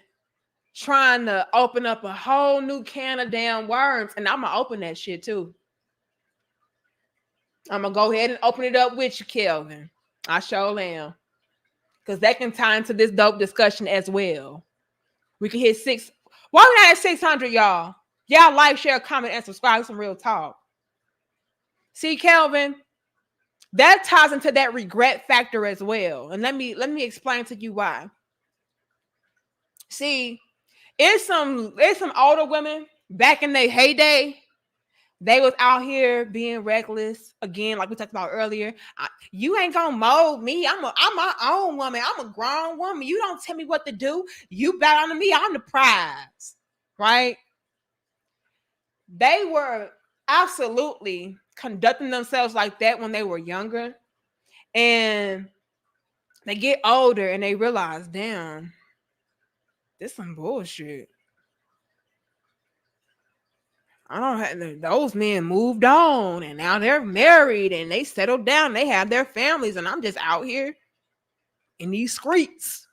trying to open up a whole new can of damn worms, and I'm gonna open that shit too. I'm gonna go ahead and open it up with you, Kelvin. I sure am, because that can tie into this dope discussion as well. We can hit 6. Why we not at 600, y'all? Y'all like, share, comment, and subscribe to Some Real Talk. See, Kelvin, that ties into that regret factor as well. And let me explain to you why. See, it's some older women back in their heyday. They was out here being reckless. Again, like we talked about earlier. You ain't gonna mold me. I'm my own woman. I'm a grown woman. You don't tell me what to do. You bet on me. I'm the prize. Right? They were absolutely conducting themselves like that when they were younger. And they get older and they realize, damn, This some bullshit. I don't have those men moved on and now they're married and they settled down. They have their families, and I'm just out here in these streets.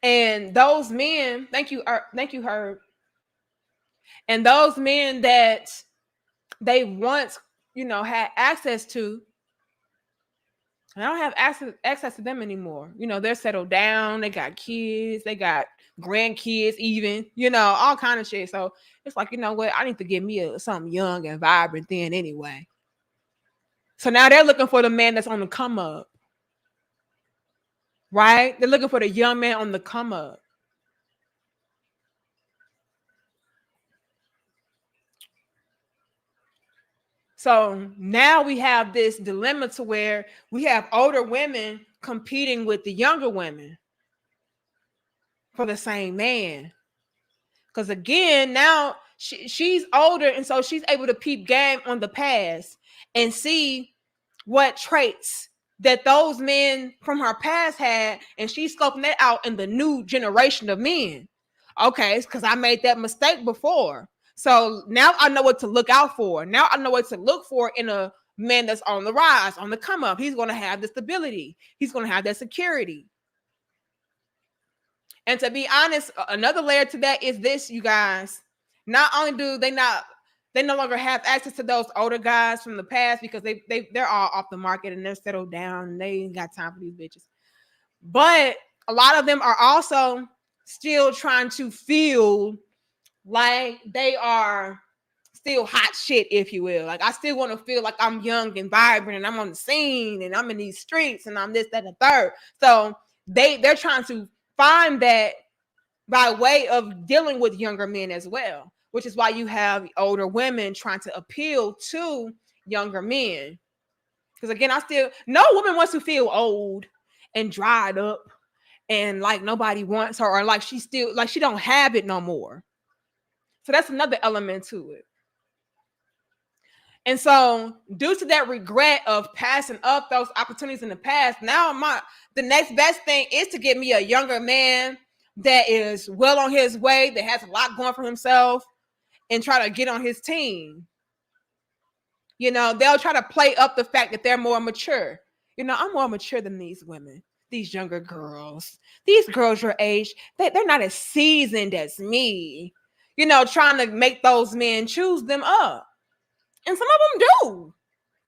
And those men, thank you, Herb. And those men that they once, had access to, I don't have access to them anymore. They're settled down, they got kids, they got grandkids, even, all kind of shit. So it's like, you know what? I need to give me something young and vibrant then anyway. So now they're looking for the man that's on the come up. Right? They're looking for the young man on the come up. So now we have this dilemma to where we have older women competing with the younger women for the same man. Because again, now she's older, and so she's able to peep game on the past and see what traits that those men from her past had, and she's scoping that out in the new generation of men. Okay, it's because I made that mistake before. So now I know what to look out for. Now I know what to look for in a man that's on the rise, on the come up. He's going to have the stability. He's going to have that security. And to be honest, another layer to that is this, you guys. Not only do they no longer have access to those older guys from the past because they're all off the market and they're settled down and they ain't got time for these bitches. But a lot of them are also still trying to feel like they are still hot shit, if you will. Like I still want to feel like I'm young and vibrant and I'm on the scene and I'm in these streets and I'm this, that, and the third. So they're trying to find that by way of dealing with younger men as well, which is why you have older women trying to appeal to younger men. Because again, no woman wants to feel old and dried up and like nobody wants her, or like she don't have it no more. So that's another element to it. And so due to that regret of passing up those opportunities in the past, now the next best thing is to get me a younger man that is well on his way, that has a lot going for himself, and try to get on his team. They'll try to play up the fact that they're more mature. I'm more mature than these women, these younger girls. These girls your age, they're not as seasoned as me. Trying to make those men choose them up. And some of them do.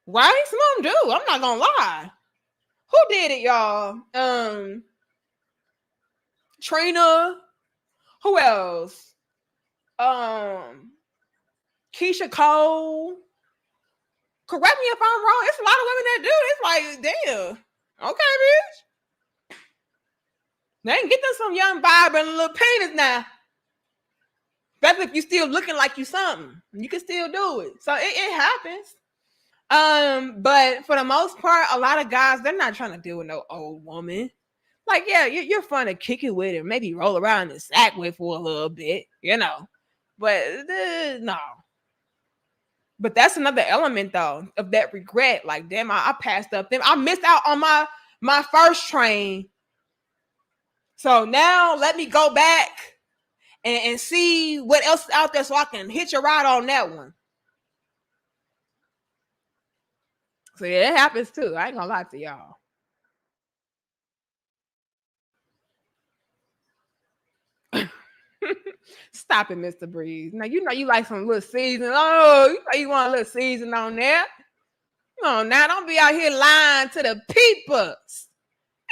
Right? Some of them do. I'm not gonna lie. Who did it, y'all? Trina. Who else? Keisha Cole. Correct me if I'm wrong. It's a lot of women that do. It's like, damn. Okay, bitch. They can get them some young vibrant little penis now. That's if you still looking like you something. You can still do it. So it happens. But for the most part, a lot of guys, they're not trying to deal with no old woman. Like, yeah, you're fun to kick it with and maybe roll around in the sack with for a little bit, But no. But that's another element though of that regret. Like, damn, I passed up them. I missed out on my first train. So now let me go back and see what else is out there so I can hitch a ride on that one. So yeah, it happens too. I ain't gonna lie to y'all. Stop it, Mr. Breeze. Now you know you like some little season. Oh, you know you want a little season on there. Come on now, don't be out here lying to the peepers.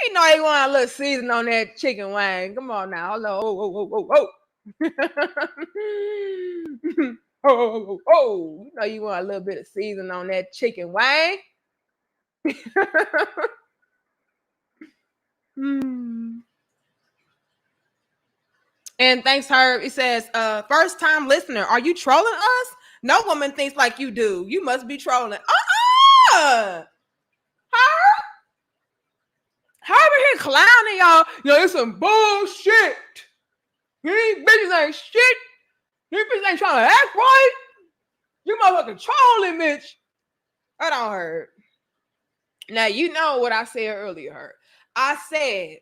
You know you want a little season on that chicken wing. Come on now. Hello. Oh. Oh. You know you want a little bit of season on that chicken wing. And thanks, Herb. It says, first time listener, are you trolling us? No woman thinks like you do. You must be trolling. Herb here clowning y'all. It's some bullshit. These bitches ain't shit. These bitches ain't trying to act right. You motherfucking trolling, bitch. I don't hurt. Now, you know what I said earlier. I said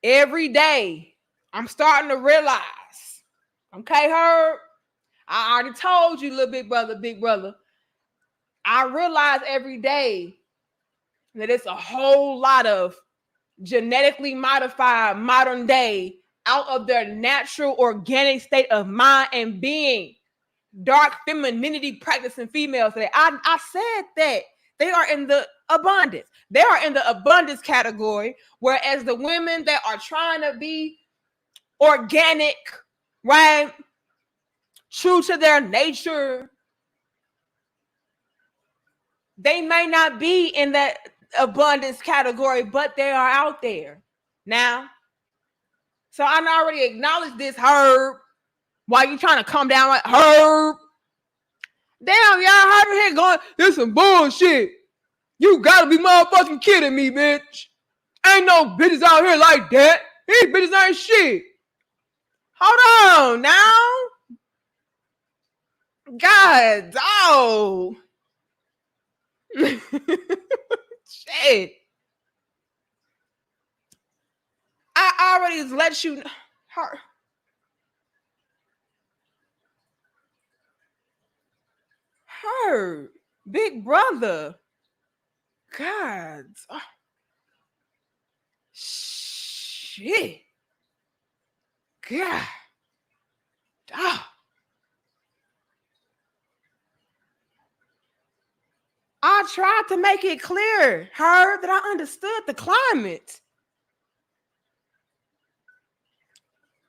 every day I'm starting to realize, okay, Herb, I already told you, little big brother, I realize every day that it's a whole lot of genetically modified modern day out of their natural organic state of mind and being dark femininity practicing females today. I said that they are in the abundance. They are in the abundance category, whereas the women that are trying to be organic, right, true to their nature, they may not be in that abundance category, but they are out there now. So I already acknowledged this, Herb. Why you trying to come down like Herb? Damn, y'all Herb here going, this some bullshit. You gotta be motherfucking kidding me, bitch. Ain't no bitches out here like that. These bitches ain't shit. Hold on now. God, dog. Shit. I already let you her big brother. God. Oh. Shit. God. Oh. I tried to make it clear, her, that I understood the climate.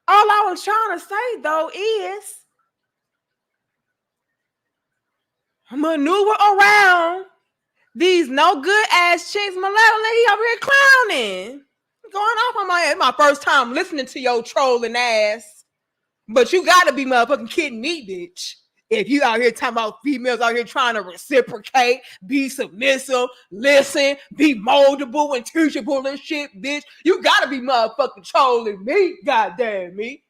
All I was trying to say, though, is maneuver around these no good ass chicks. Malevolent, he over here clowning. Going off on my first time listening to your trolling ass. But you gotta be motherfucking kidding me, bitch. If you out here talking about females out here trying to reciprocate, be submissive, listen, be moldable and teachable and shit, bitch, you gotta be motherfucking trolling me, goddamn me.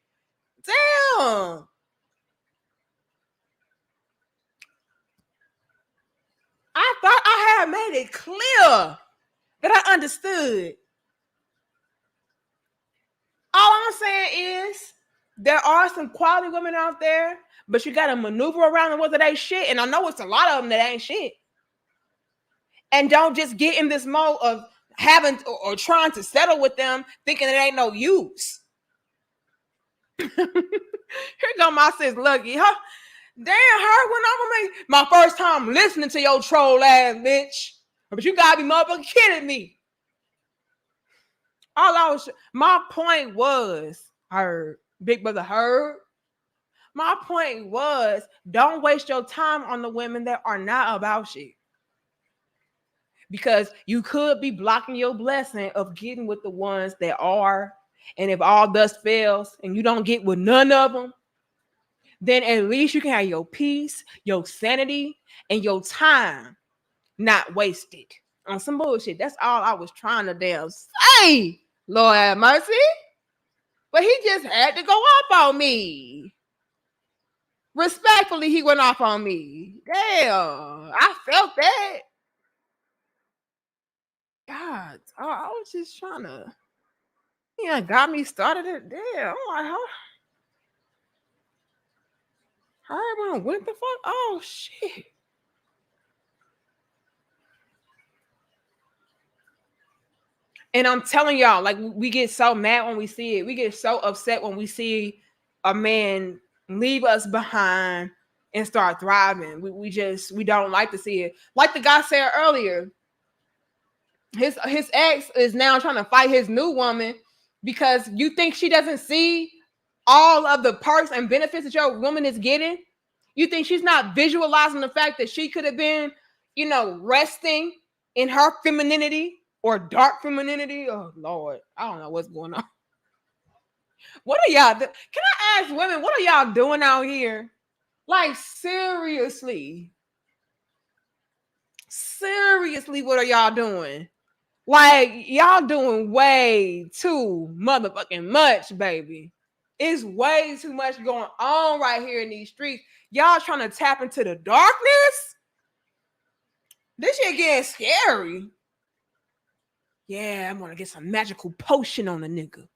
Damn. I thought I had made it clear that I understood. All I'm saying is there are some quality women out there, but you gotta maneuver around them whether they shit. And I know it's a lot of them that ain't shit. And don't just get in this mode of having or trying to settle with them thinking it ain't no use. Here go my sis Lucky, huh? Damn, her went over me. My first time listening to your troll ass, bitch. But you gotta be motherfucking kidding me. My point was, her big brother Herb. My point was, don't waste your time on the women that are not about shit. Because you could be blocking your blessing of getting with the ones that are. And if all thus fails and you don't get with none of them, then at least you can have your peace, your sanity, and your time not wasted on some bullshit. That's all I was trying to damn say. Lord have mercy. But he just had to go off on me. Respectfully, he went off on me. Damn, I felt that. God, I was just trying to. Yeah, got me started it. Damn, I'm like, huh? What the fuck? Oh shit. And I'm telling y'all, like, we get so mad when we see it. We get so upset when we see a man leave us behind and start thriving. We don't like to see it. Like the guy said earlier, his ex is now trying to fight his new woman because you think she doesn't see all of the perks and benefits that your woman is getting. You think she's not visualizing the fact that she could have been, resting in her femininity or dark femininity? Oh Lord, I don't know what's going on. What are y'all Can I ask women, what are y'all doing out here? Like, seriously, what are y'all doing? Like, y'all doing way too motherfucking much, baby. It's way too much going on right here in these streets. Y'all trying to tap into the darkness? This shit getting scary. Yeah, I'm gonna get some magical potion on the nigga.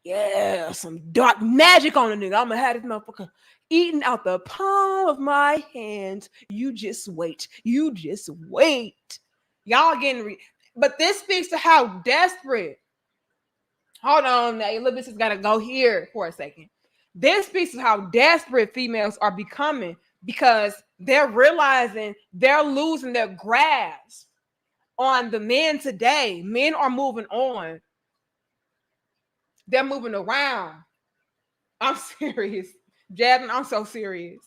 Yeah, some dark magic on the nigga. I'm gonna have this motherfucker eating out the palm of my hands. You just wait. You just wait. Y'all getting but this speaks to how desperate. Hold on, now your little bitch has gotta go here for a second. This speaks to how desperate females are becoming because they're realizing they're losing their grasp on the men today. Men are moving on. They're moving around. I'm serious. Jasmine, I'm so serious.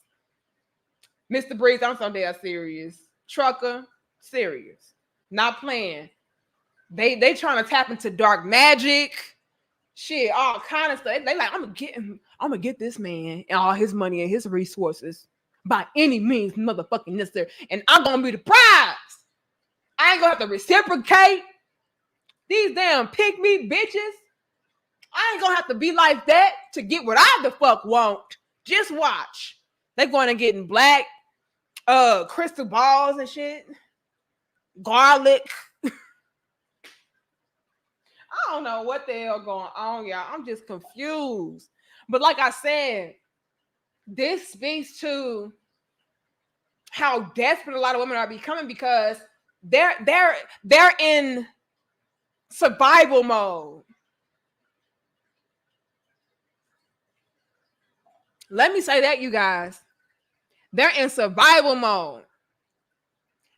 Mr. Breeze, I'm so damn serious. Trucker, serious. Not playing. They trying to tap into dark magic. Shit, all kind of stuff. They like, I'm gonna get this man and all his money and his resources by any means motherfucking necessary. And I'm gonna be the prize. I ain't gonna have to reciprocate. These damn pick-me bitches. I ain't gonna have to be like that to get what I the fuck want. Just watch. They're going to get in black crystal balls and shit. Garlic. I don't know what the hell going on, y'all. I'm just confused. But like I said, this speaks to how desperate a lot of women are becoming because they're in survival mode. Let me say that, you guys. They're in survival mode.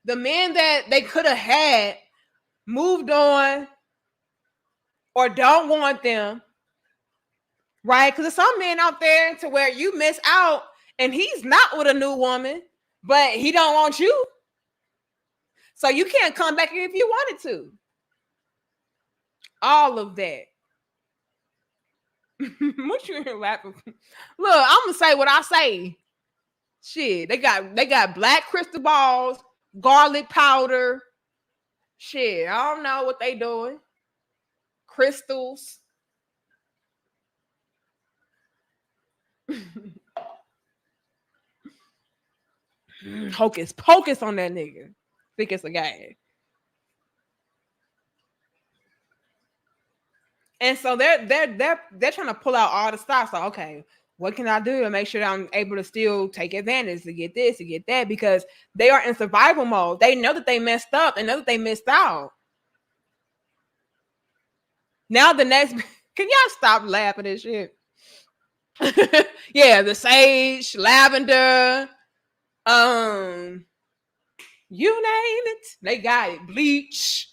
The men that they could have had moved on or don't want them, right? Because there's some men out there to where you miss out and he's not with a new woman, but he don't want you. So you can't come back if you wanted to. All of that. What you here laughing? Look, I'm gonna say what I say. Shit, they got black crystal balls, garlic powder. Shit, I don't know what they doing. Crystals. Hocus pocus on that nigga. Think it's a guy. And so they're trying to pull out all the stops. Like, okay, what can I do to make sure that I'm able to still take advantage to get this, to get that? Because they are in survival mode. They know that they messed up. They know that they missed out. Now the next, can y'all stop laughing at shit? Yeah, the sage, lavender, you name it, they got it. Bleach.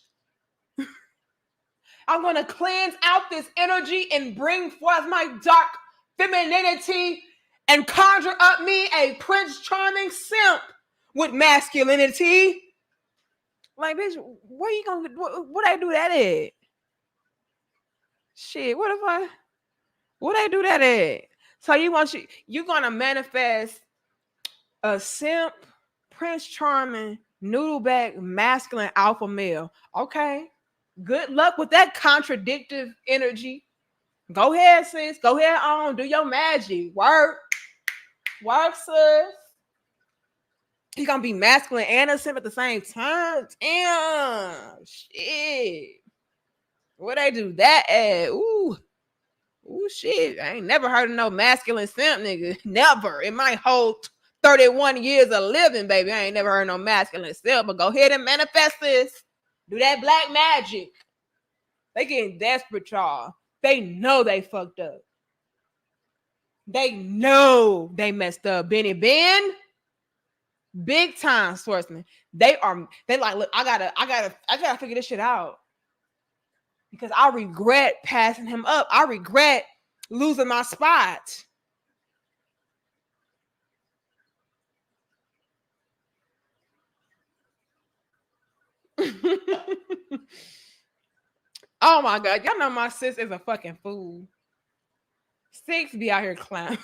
I'm gonna cleanse out this energy and bring forth my dark femininity and conjure up me a Prince Charming simp with masculinity. Like, bitch, where you gonna what I do that at? Shit, what I do that at? So you're gonna manifest a simp, Prince Charming, noodleback, masculine alpha male. Okay. Good luck with that contradictive energy. Go ahead, sis. Go ahead on. Do your magic. Work, sis. He's gonna be masculine and a simp at the same time. Damn, shit. Where they do that at? Ooh, shit. I ain't never heard of no masculine simp, nigga. Never in my whole 31 years of living, baby. I ain't never heard no masculine simp. But go ahead and manifest this. Do that black magic. They getting desperate, y'all. They know they fucked up. They know they messed up. Benny Ben, big time swordsman. They like, look, I gotta figure this shit out. Because I regret passing him up. I regret losing my spot. Oh my God. Y'all know my sis is a fucking fool. 6 be out here clowning.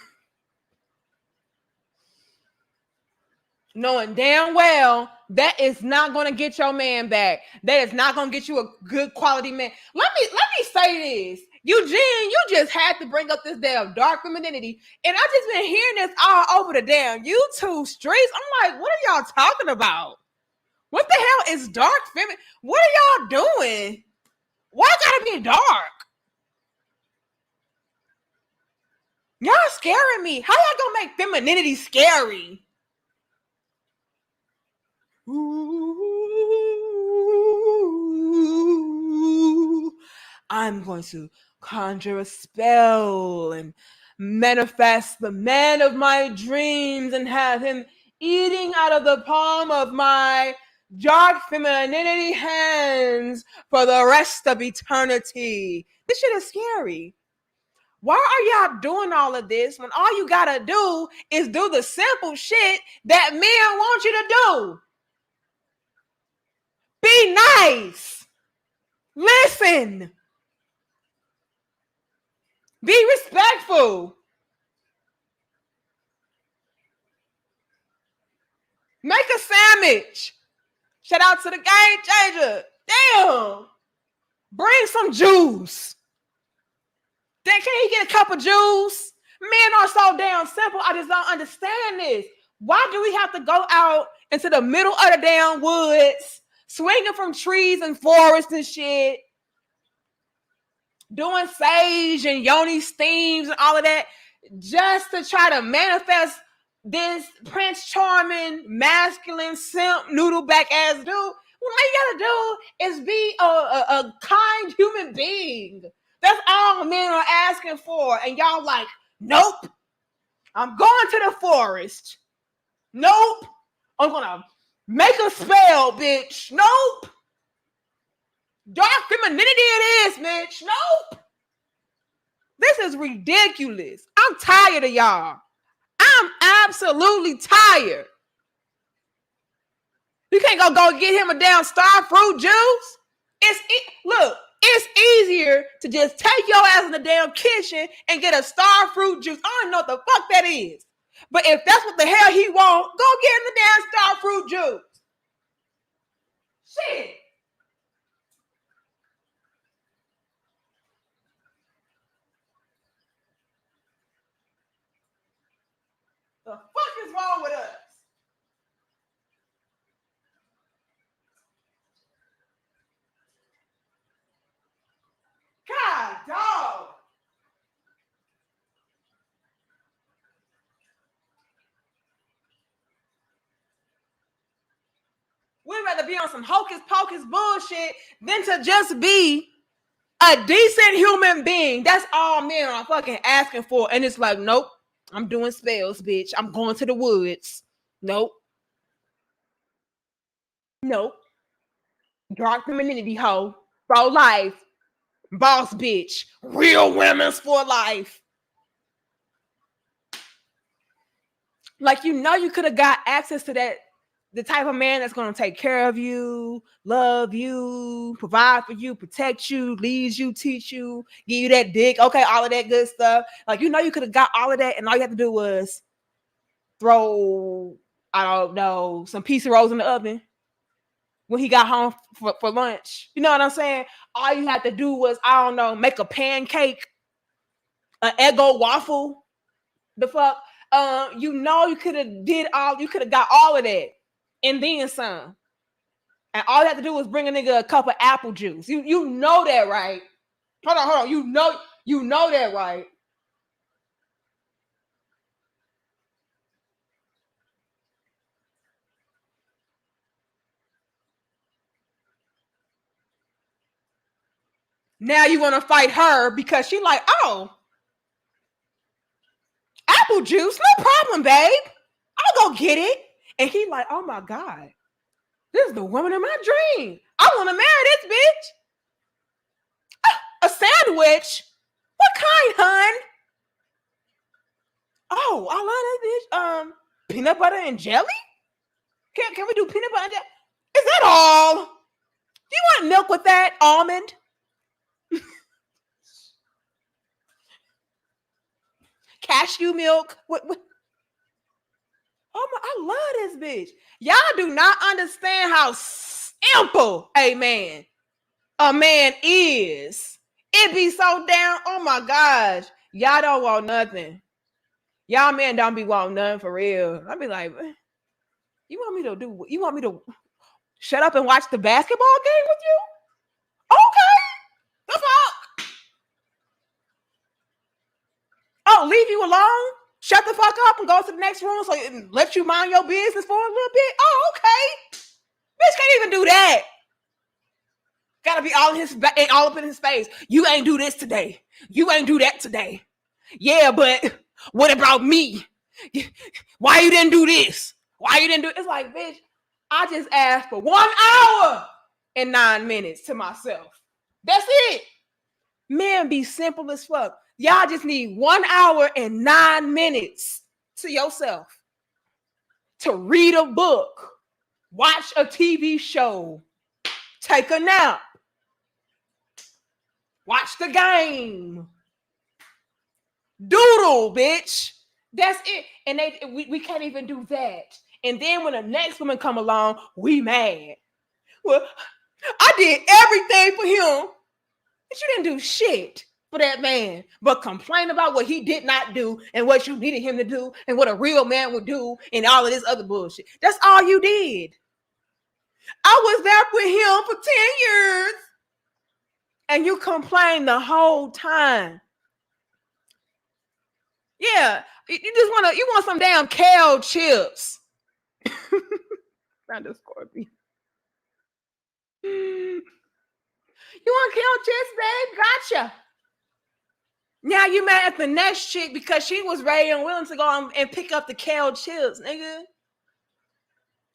Knowing damn well that is not going to get your man back. That is not going to get you a good quality man. Let me say this. Eugene, you just had to bring up this damn dark femininity. And I just been hearing this all over the damn YouTube streets. I'm like, what are y'all talking about? What the hell is dark feminine? What are y'all doing? Why gotta be dark? Y'all scaring me. How y'all gonna make femininity scary? Ooh, I'm going to conjure a spell and manifest the man of my dreams and have him eating out of the palm of my dark femininity hands for the rest of eternity. This shit is scary. Why are y'all doing all of this when all you gotta do is do the simple shit that men want you to do? Be nice. Listen. Be respectful. Make a sandwich. Shout out to the game changer. Damn. Bring some juice. Then can he get a cup of juice? Men are so damn simple. I just don't understand this. Why do we have to go out into the middle of the damn woods, swinging from trees and forests and shit, doing sage and yoni steams and all of that, just to try to manifest this Prince Charming, masculine, simp, noodle back ass dude? What you gotta do is be a kind human being. That's all men are asking for. And y'all like, nope, I'm going to the forest. Nope, I'm gonna make a spell, bitch. Nope. Dark femininity it is, bitch. Nope. This is ridiculous. I'm tired of y'all. I'm absolutely tired. You can't go get him a damn star fruit juice. Look, it's easier to just take your ass in the damn kitchen and get a star fruit juice. I don't know what the fuck that is. But if that's what the hell he want, go get him the damn star fruit juice. Shit. The fuck is wrong with us? God, dog. We'd rather be on some hocus pocus bullshit than to just be a decent human being. That's all men are fucking asking for. And it's like, nope, I'm doing spells, bitch. I'm going to the woods. Nope. Nope. Dark femininity hoe. Pro life. Boss bitch. Real women's for life. Like, you could have got access to that. The type of man that's going to take care of you, love you, provide for you, protect you, lead you, teach you, give you that dick. Okay, all of that good stuff. Like, you could have got all of that, and all you had to do was throw, I don't know, some pizza rolls in the oven when he got home for lunch. You know what I'm saying? All you had to do was, I don't know, make a pancake, an Eggo waffle. The fuck? You could have got all of that and then some. And all you have to do is bring a nigga a cup of apple juice. You know that, right? Hold on. You know that, right? Now you want to fight her because she like, oh, apple juice, no problem, babe. I'll go get it. And he like, oh my God, this is the woman of my dream. I want to marry this bitch. A sandwich? What kind, hun? Oh, I love this bitch. Peanut butter and jelly? Can we do peanut butter and jelly? Is that all? Do you want milk with that? Almond? Cashew milk? What? Oh my, I love this bitch. Y'all do not understand how simple a man is. It be so down. Oh my gosh. Y'all don't want nothing. Y'all men don't be wanting nothing for real. I be like, you want me to do what? You want me to Shut up and watch the basketball game with you? Okay. The fuck? Oh, leave you alone? Shut the fuck up and go to the next room so it let you mind your business for a little bit? Oh, okay. Bitch can't even do that. Gotta be all up in his face. You ain't do this today. You ain't do that today. Yeah, but what about me? Why you didn't do this? Why you didn't do it? It's like, bitch, I just asked for 1 hour and 9 minutes to myself. That's it. Men be simple as fuck. Y'all just need 1 hour and 9 minutes to yourself to read a book, watch a TV show, take a nap, watch the game, doodle, bitch. That's it. And we can't even do that. And then when the next woman come along, we mad. Well, I did everything for him, but you didn't do shit for that man, but complain about what he did not do and what you needed him to do and what a real man would do and all of this other bullshit. That's all you did. I was there for him for 10 years and you complained the whole time. Yeah, you want some damn kale chips. Underscore B. You want kale chips, babe? Gotcha. Now you mad at the next chick because she was ready and willing to go and pick up the kale chips, nigga.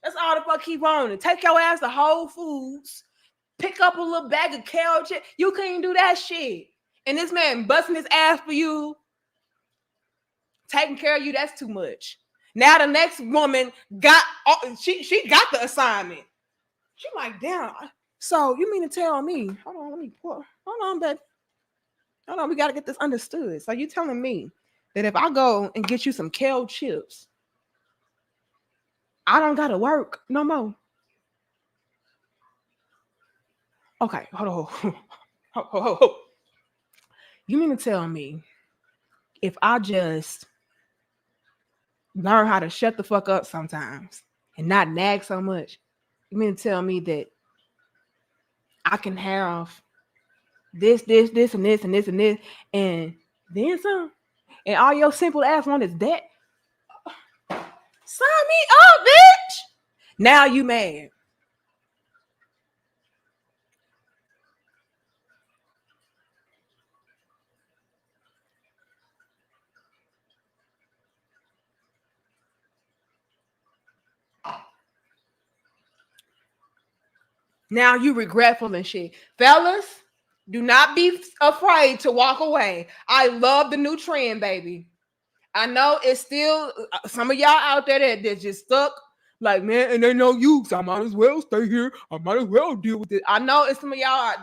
That's all the fuck he wanted. Take your ass to Whole Foods, pick up a little bag of kale chips. You couldn't do that shit. And this man busting his ass for you, taking care of you, that's too much. Now the next woman she got the assignment. She like, damn. So you mean to tell me? Hold on, baby. Hold on, we gotta get this understood. So you telling me that if I go and get you some kale chips, I don't gotta work no more? Okay, hold on. You mean to tell me if I just learn how to shut the fuck up sometimes and not nag so much, you mean to tell me that I can have this, and this, and this, and this, and this, and then some? And all your simple ass want is that? Sign me up, bitch. Now you mad. Now you regretful and shit. Fellas, do not be afraid to walk away. I love the new trend, baby. I know it's still some of y'all out there that just stuck. Like, man, and they know you, so I might as well stay here. I might as well deal with it. I know it's some of y'all.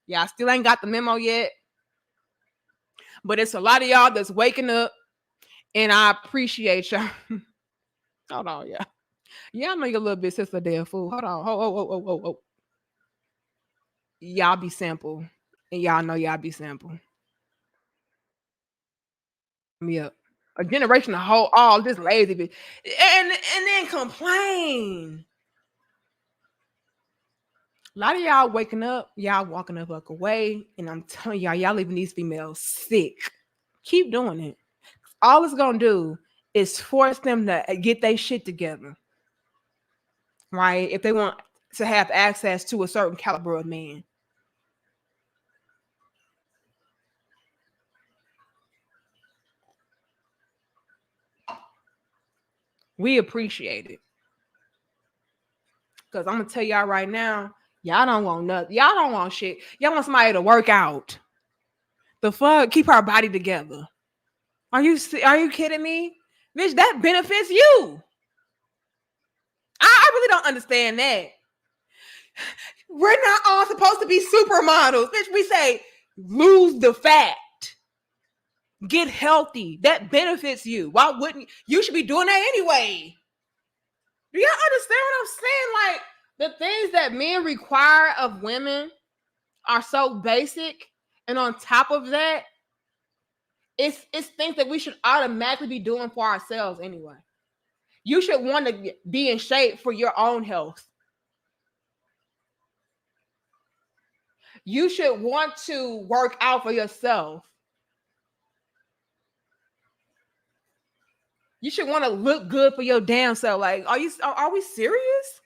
Y'all still ain't got the memo yet. But it's a lot of y'all that's waking up, and I appreciate y'all. Hold on, yeah. Y'all know you're a little bit sister damn fool. Hold on. Oh. Y'all be simple. And y'all know y'all be simple. Me up. A generation of whole all this lazy bitch. And then complain. A lot of y'all waking up, y'all walking the fuck away, and I'm telling y'all leaving these females sick. Keep doing it. All it's gonna do is force them to get their shit together, right? If they want to have access to a certain caliber of man. We appreciate it. Because I'm gonna tell y'all right now, y'all don't want nothing. Y'all don't want shit. Y'all want somebody to work out. The fuck? Keep our body together. Are you kidding me? Bitch, that benefits you. I really don't understand that. We're not all supposed to be supermodels. Bitch, we say lose the fat. Get healthy. That benefits you. Why wouldn't you should be doing that anyway? Do y'all understand what I'm saying? Like the things that men require of women are so basic, and on top of that, it's things that we should automatically be doing for ourselves anyway. You should want to be in shape for your own health. You should want to work out for yourself. You should want to look good for your damn self. Like, are we serious?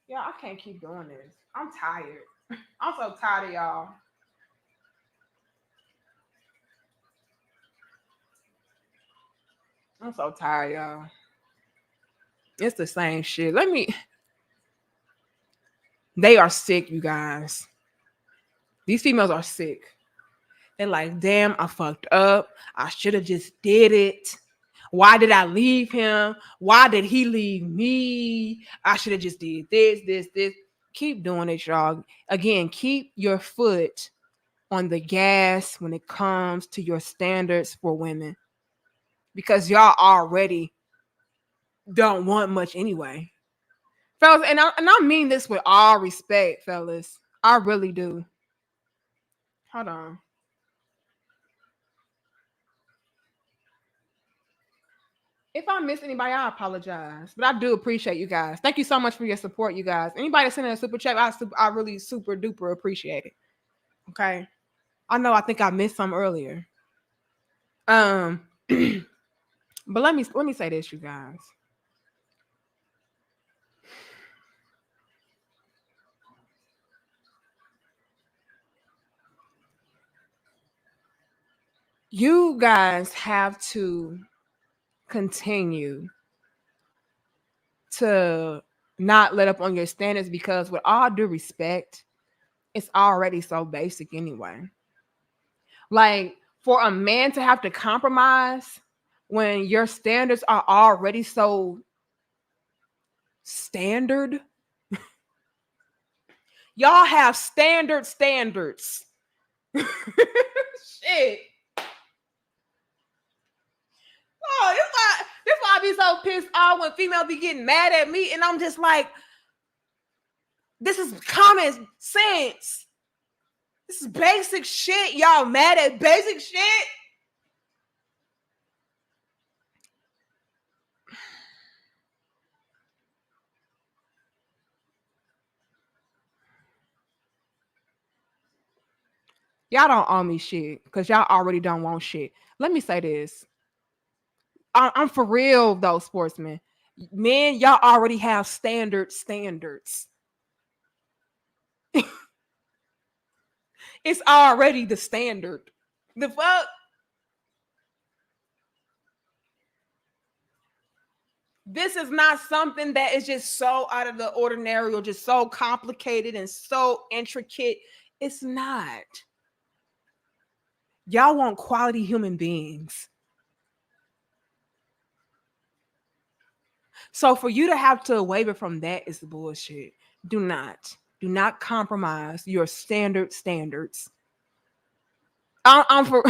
Yeah, I can't keep doing this. I'm tired. I'm so tired of y'all. I'm so tired, y'all. It's the same shit. They are sick, you guys. These females are sick. They're like, damn, I fucked up. I should have just did it. Why did I leave him? Why did he leave me? I should have just did this. Keep doing it, y'all. Again, keep your foot on the gas when it comes to your standards for women. Because y'all already don't want much anyway. Fellas, and I mean this with all respect, fellas. I really do. Hold on. If I miss anybody, I apologize. But I do appreciate you guys. Thank you so much for your support, you guys. Anybody sending a super chat, I really super duper appreciate it. Okay. I know I think I missed some earlier. Um, but let me say this, you guys. You guys have to continue to not let up on your standards because with all due respect, it's already so basic anyway. Like for a man to have to compromise when your standards are already so standard, y'all have standards. Shit. Oh, this why I be so pissed off when females be getting mad at me, and I'm just like, this is common sense. This is basic shit. Y'all mad at basic shit? Y'all don't owe me shit because y'all already don't want shit. Let me say this. I'm for real though, sportsmen. Men, y'all already have standards. It's already the standard. The fuck? This is not something that is just so out of the ordinary or just so complicated and so intricate. It's not. Y'all want quality human beings. So for you to have to waver from that is bullshit. Do not compromise your standards. I'm for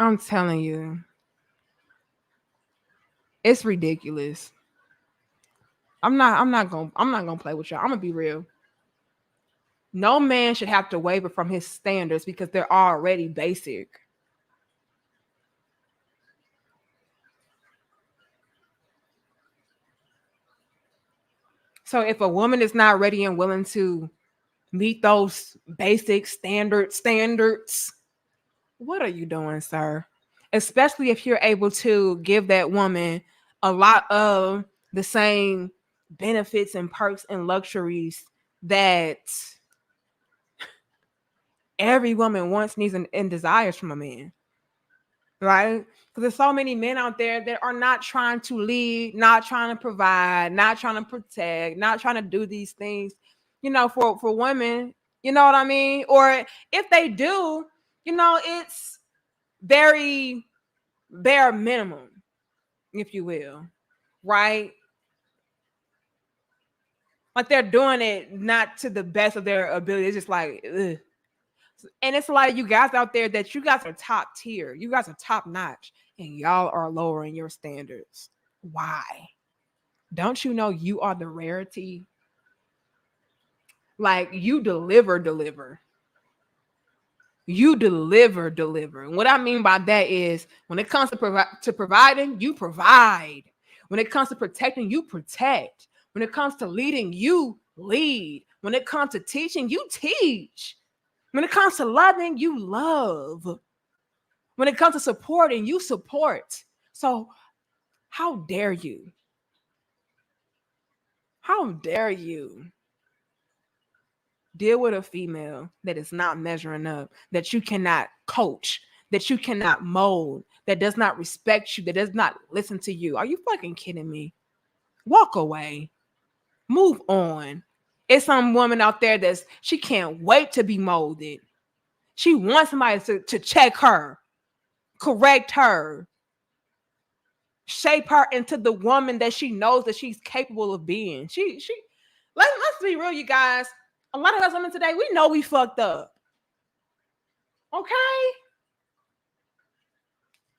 I'm telling you, it's ridiculous. I'm not gonna play with y'all. I'm gonna be real. No man should have to waver from his standards because they're already basic. So if a woman is not ready and willing to meet those basic standards, what are you doing, sir? Especially if you're able to give that woman a lot of the same benefits and perks and luxuries that every woman wants, needs, and desires from a man, right? Because there's so many men out there that are not trying to lead, not trying to provide, not trying to protect, not trying to do these things, for women, you know what I mean? Or if they do, it's very bare minimum, if you will, right? Like they're doing it not to the best of their ability. It's just like, ugh. And it's like you guys out there that you guys are top tier, you guys are top notch, and y'all are lowering your standards. Why? Don't you know you are the rarity? Like you deliver. you deliver. And what I mean by that is when it comes to providing, you provide. When it comes to protecting, you protect. When it comes to leading, you lead. When it comes to teaching, you teach. When it comes to loving, you love. When it comes to supporting, you support. So how dare you? How dare you deal with a female that is not measuring up, that you cannot coach, that you cannot mold, that does not respect you, that does not listen to you? Are you fucking kidding me? Walk away. Move on. It's some woman out there she can't wait to be molded. She wants somebody to check her, correct her, shape her into the woman that she knows that she's capable of being. Let's be real, you guys. A lot of us women today, we know we fucked up. Okay?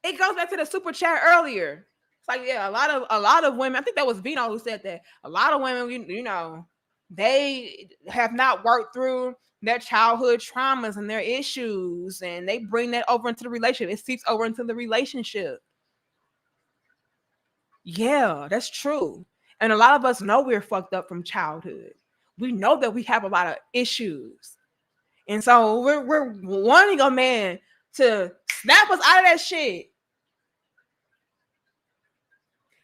It goes back to the super chat earlier. It's like, yeah, a lot of women, I think that was Vino who said that. A lot of women, you know, they have not worked through their childhood traumas and their issues, and they bring that over into the relationship. It seeps over into the relationship. Yeah, that's true. And a lot of us know we're fucked up from childhood. We know that we have a lot of issues. And so we're wanting a man to snap us out of that shit.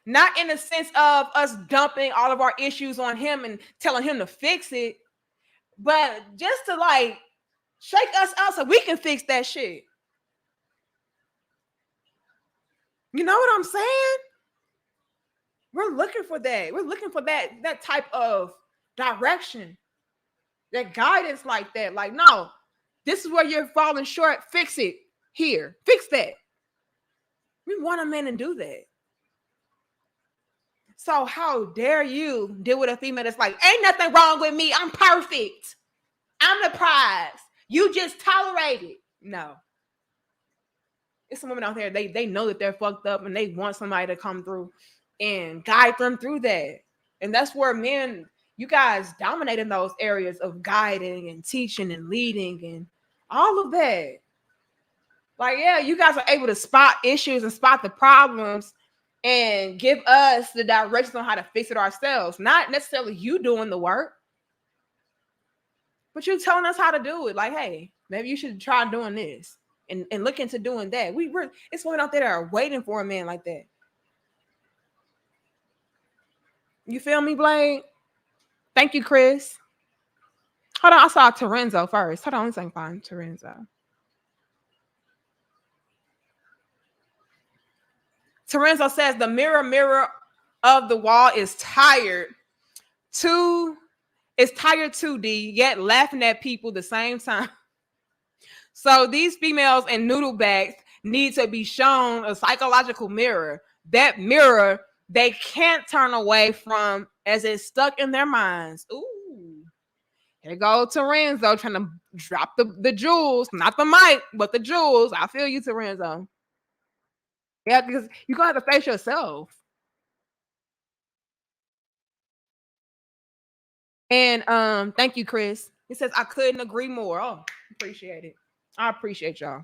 Not in the sense of us dumping all of our issues on him and telling him to fix it, but just to like shake us out so we can fix that shit. You know what I'm saying? We're looking for that. We're looking for that type of direction, that guidance like that. Like, no, this is where you're falling short. Fix it here. Fix that. We want a man to do that. So how dare you deal with a female that's like, ain't nothing wrong with me. I'm perfect. I'm the prize. You just tolerate it. No. It's some women out there, they know that they're fucked up and they want somebody to come through and guide them through that. And that's where men, you guys dominate in those areas of guiding and teaching and leading and all of that. Like, yeah, you guys are able to spot issues and spot the problems and give us the directions on how to fix it ourselves. Not necessarily you doing the work, but you telling us how to do it. Like, hey, maybe you should try doing this and look into doing that. It's women out there that are waiting for a man like that. You feel me, Blade? Thank you, Chris. Hold on, I saw Terenzo first. Hold on, let's find Terenzo. Terenzo says the mirror of the wall is tired. It's tired 2D, yet laughing at people the same time. So these females in noodle bags need to be shown a psychological mirror. That mirror they can't turn away from as it's stuck in their minds. Ooh. Here goes Terenzo trying to drop the jewels. Not the mic, but the jewels. I feel you, Terenzo. Yeah, because you're going to have to face yourself. And thank you, Chris. He says, I couldn't agree more. Oh, appreciate it. I appreciate y'all.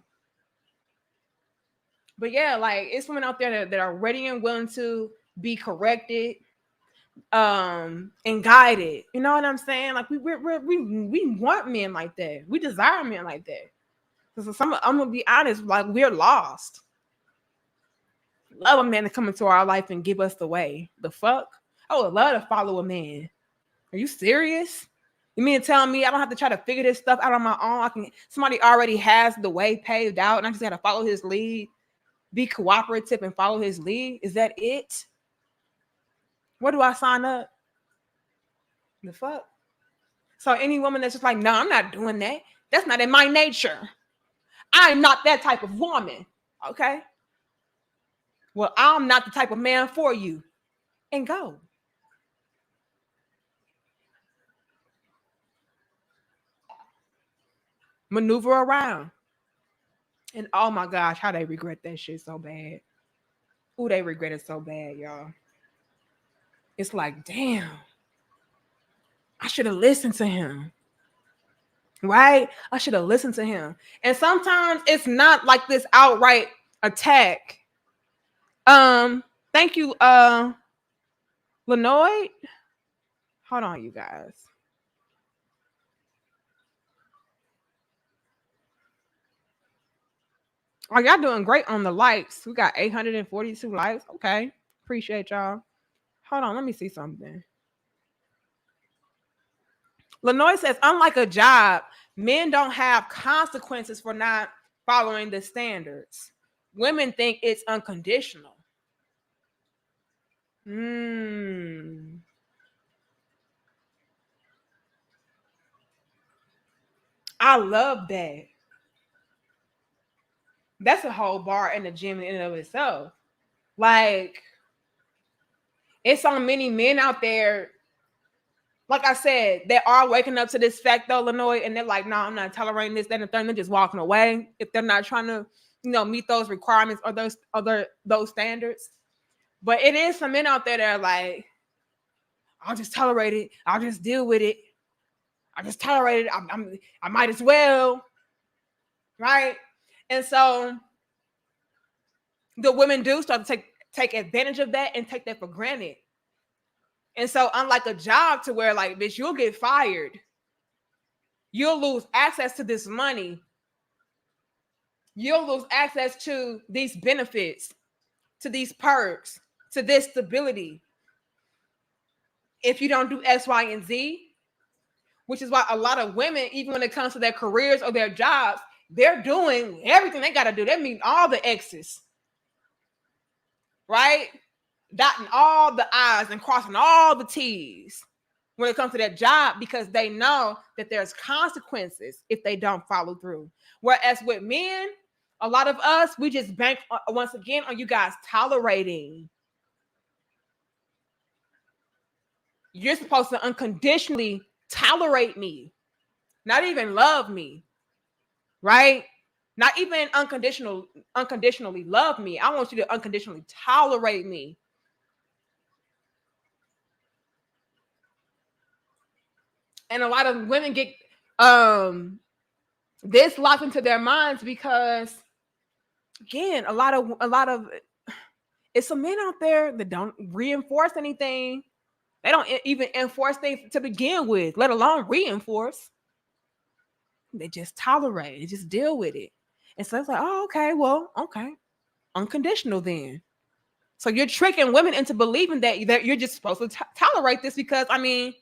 But yeah, like it's women out there that are ready and willing to be corrected and guided. You know what I'm saying? Like we want men like that. We desire men like that. Because I'm gonna be honest, like we're lost. Love a man to come into our life and give us the way. The fuck? I would love to follow a man. Are you serious? You mean to tell me I don't have to try to figure this stuff out on my own? Somebody already has the way paved out, and I just got to follow his lead, be cooperative, and follow his lead. Is that it? Where do I sign up? The fuck? So any woman that's just like, no, I'm not doing that. That's not in my nature. I'm not that type of woman. Okay. Well, I'm not the type of man for you. And go. Maneuver around. And oh my gosh, how they regret that shit so bad. Ooh, they regret it so bad, y'all. It's like, damn, I should have listened to him. right? I should have listened to him. And sometimes it's not like this outright attack. Thank you, Lenoid. Hold on, you guys. Oh, y'all doing great on the likes. We got 842 likes. Okay. Appreciate y'all. Hold on, let me see something. Lenoy says, unlike a job, men don't have consequences for not following the standards. Women think it's unconditional. I love that. That's a whole bar in the gym in and of itself. Like, it's so many men out there, like I said, they are waking up to this fact though, Illinois, and they're like, no, I'm not tolerating this, that, and the third. They're just walking away if they're not trying to, meet those requirements or those standards. But it is some men out there that are like, I'll just tolerate it. I'll just deal with it. I just tolerate it. I might as well, right? And so the women do start to take advantage of that and take that for granted. And so, unlike a job to where, like, bitch, you'll get fired, you'll lose access to this money, you'll lose access to these benefits, to these perks, to this stability if you don't do X, Y, and Z, which is why a lot of women, even when it comes to their careers or their jobs, they're doing everything they got to do. That means all the X's, right? Dotting all the I's and crossing all the T's when it comes to that job, because they know that there's consequences if they don't follow through. Whereas with men, a lot of us, we just bank once again on you guys tolerating. You're supposed to unconditionally tolerate me, not even love me, right? Not even unconditionally love me. I want you to unconditionally tolerate me. And a lot of women get this locked into their minds because, again, a lot of it's some men out there that don't reinforce anything. They don't even enforce things to begin with, let alone reinforce. They just tolerate it, just deal with it. And so it's like, oh, okay, well, okay, unconditional then. So you're tricking women into believing that you're just supposed to tolerate this because, I mean,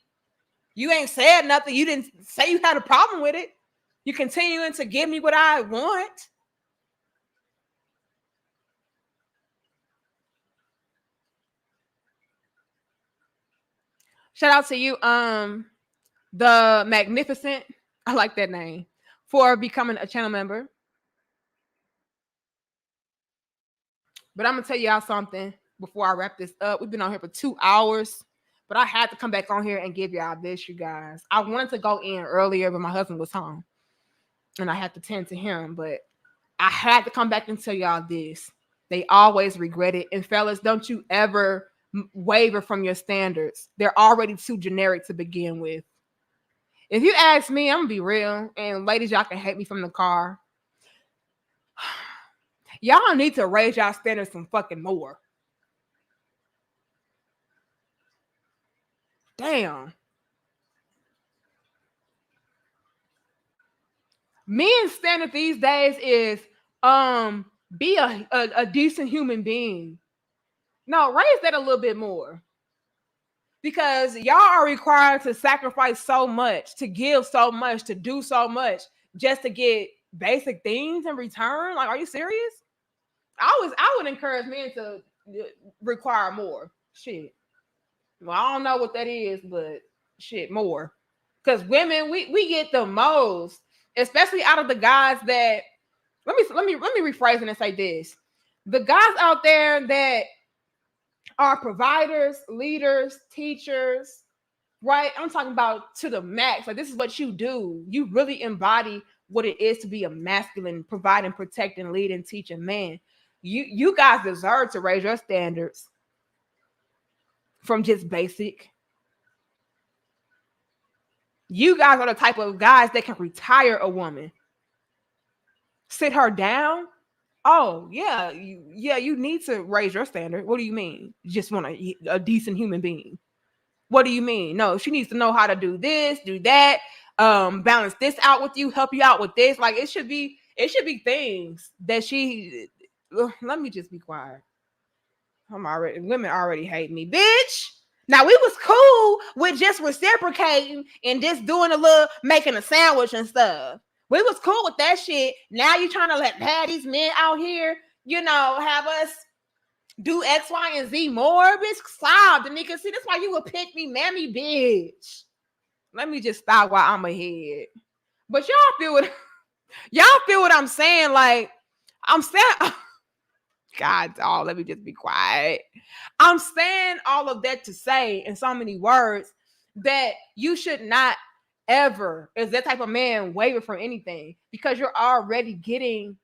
you ain't said nothing. You didn't say you had a problem with it. You continuing to give me what I want. Shout out to you, the Magnificent. I like that name, for becoming a channel member. But I'm gonna tell y'all something before I wrap this up. We've been on here for 2 hours. But I had to come back on here and give y'all this, you guys. I wanted to go in earlier, but my husband was home. And I had to tend to him. But I had to come back and tell y'all this. They always regret it. And fellas, don't you ever waver from your standards. They're already too generic to begin with. If you ask me, I'm going to be real. And ladies, y'all can hate me from the car. Y'all need to raise y'all standards some fucking more. Damn. Men's standard these days is be a decent human being. No, raise that a little bit more. Because y'all are required to sacrifice so much, to give so much, to do so much just to get basic things in return. Like, are you serious? I would encourage men to require more. Shit. Well, I don't know what that is, but shit, more. Because women, we get the most, especially out of the guys that let me rephrase it and say this. The guys out there that are providers, leaders, teachers, right? I'm talking about to the max. Like, this is what you do. You really embody what it is to be a masculine, providing, protecting, leading, teaching man. You guys deserve to raise your standards from just basic. You guys are the type of guys that can retire a woman, sit her down. Oh yeah, you need to raise your standard. What do you mean? You just want a decent human being? What do you mean? No, she needs to know how to do this, do that, balance this out with you, help you out with this. Like it should be things that she. Let me just be quiet. Women already hate me, bitch. Now we was cool with just reciprocating and just doing a little making a sandwich and stuff. We was cool with that shit. Now you trying to have these men out here, have us do X, Y, and Z more, bitch. Stop, Danica. See, that's why you would pick me, mammy, bitch. Let me just stop while I'm ahead. But y'all feel what I'm saying? Like, I'm saying, God, oh, let me just be quiet. I'm saying all of that to say in so many words that you should not ever, as that type of man, waver from anything because you're already getting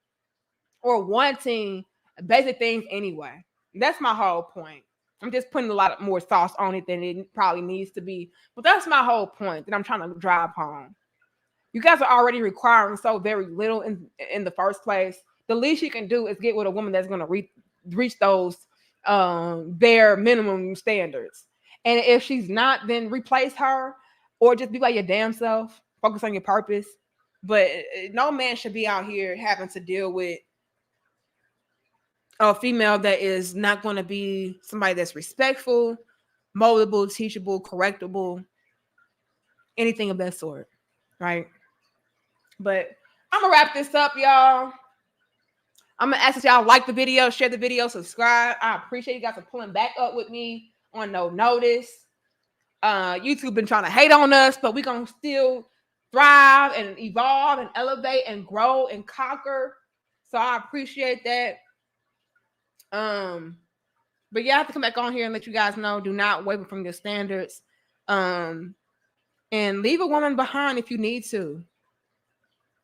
or wanting basic things anyway. That's my whole point. I'm just putting a lot more sauce on it than it probably needs to be. But that's my whole point that I'm trying to drive home. You guys are already requiring so very little in the first place. The least you can do is get with a woman that's going to reach those bare minimum standards. And if she's not, then replace her or just be like your damn self. Focus on your purpose. But no man should be out here having to deal with a female that is not going to be somebody that's respectful, moldable, teachable, correctable, anything of that sort, right? But I'm gonna wrap this up, y'all. I'm gonna ask if y'all like the video, share the video, subscribe. I appreciate you guys for pulling back up with me on No Notice. YouTube been trying to hate on us, but we gonna still thrive and evolve and elevate and grow and conquer. So I appreciate that. But yeah, I have to come back on here and let you guys know, do not waver from your standards. And leave a woman behind if you need to.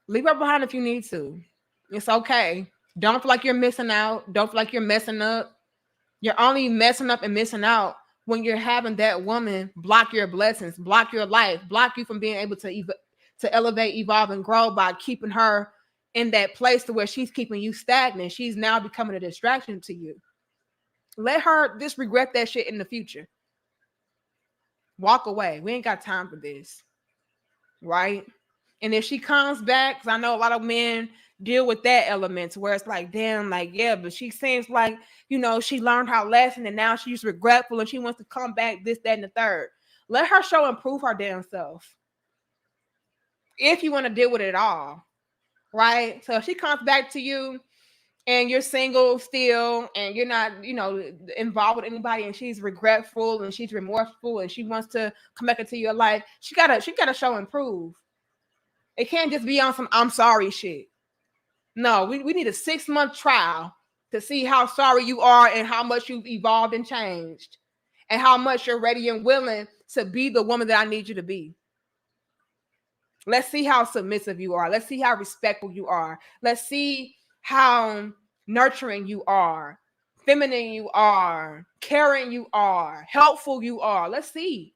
Leave her behind if you need to. It's okay. Don't feel like you're missing out. Don't feel like you're messing up. You're only messing up and missing out when you're having that woman block your blessings, block your life, block you from being able to elevate, evolve, and grow by keeping her in that place to where she's keeping you stagnant. She's now becoming a distraction to you. Let her just regret that shit in the future. Walk away. We ain't got time for this. Right? And if she comes back, because I know a lot of men deal with that element where it's like, damn, like, yeah, but she seems like, she learned her lesson and now she's regretful and she wants to come back, this, that, and the third. Let her show and prove her damn self. If you want to deal with it at all. Right? So if she comes back to you and you're single still and you're not, involved with anybody and she's regretful and she's remorseful and she wants to come back into your life, she gotta show and prove. It can't just be on some I'm sorry shit. No, we need a 6-month trial to see how sorry you are and how much you've evolved and changed and how much you're ready and willing to be the woman that I need you to be. Let's see how submissive you are. Let's see how respectful you are. Let's see how nurturing you are, feminine you are, caring you are, helpful you are. Let's see.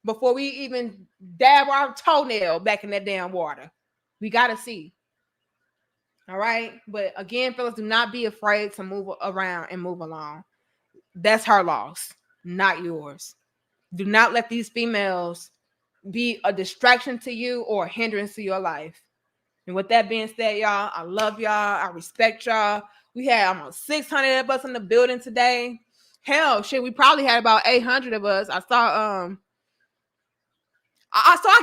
Before we even dab our toenail back in that damn water. We got to see. All right. But again, fellas, do not be afraid to move around and move along. That's her loss, not yours. Do not let these females be a distraction to you or a hindrance to your life. And with that being said, y'all, I love y'all. I respect y'all. We had almost 600 of us in the building today. Hell, shit, we probably had about 800 of us. I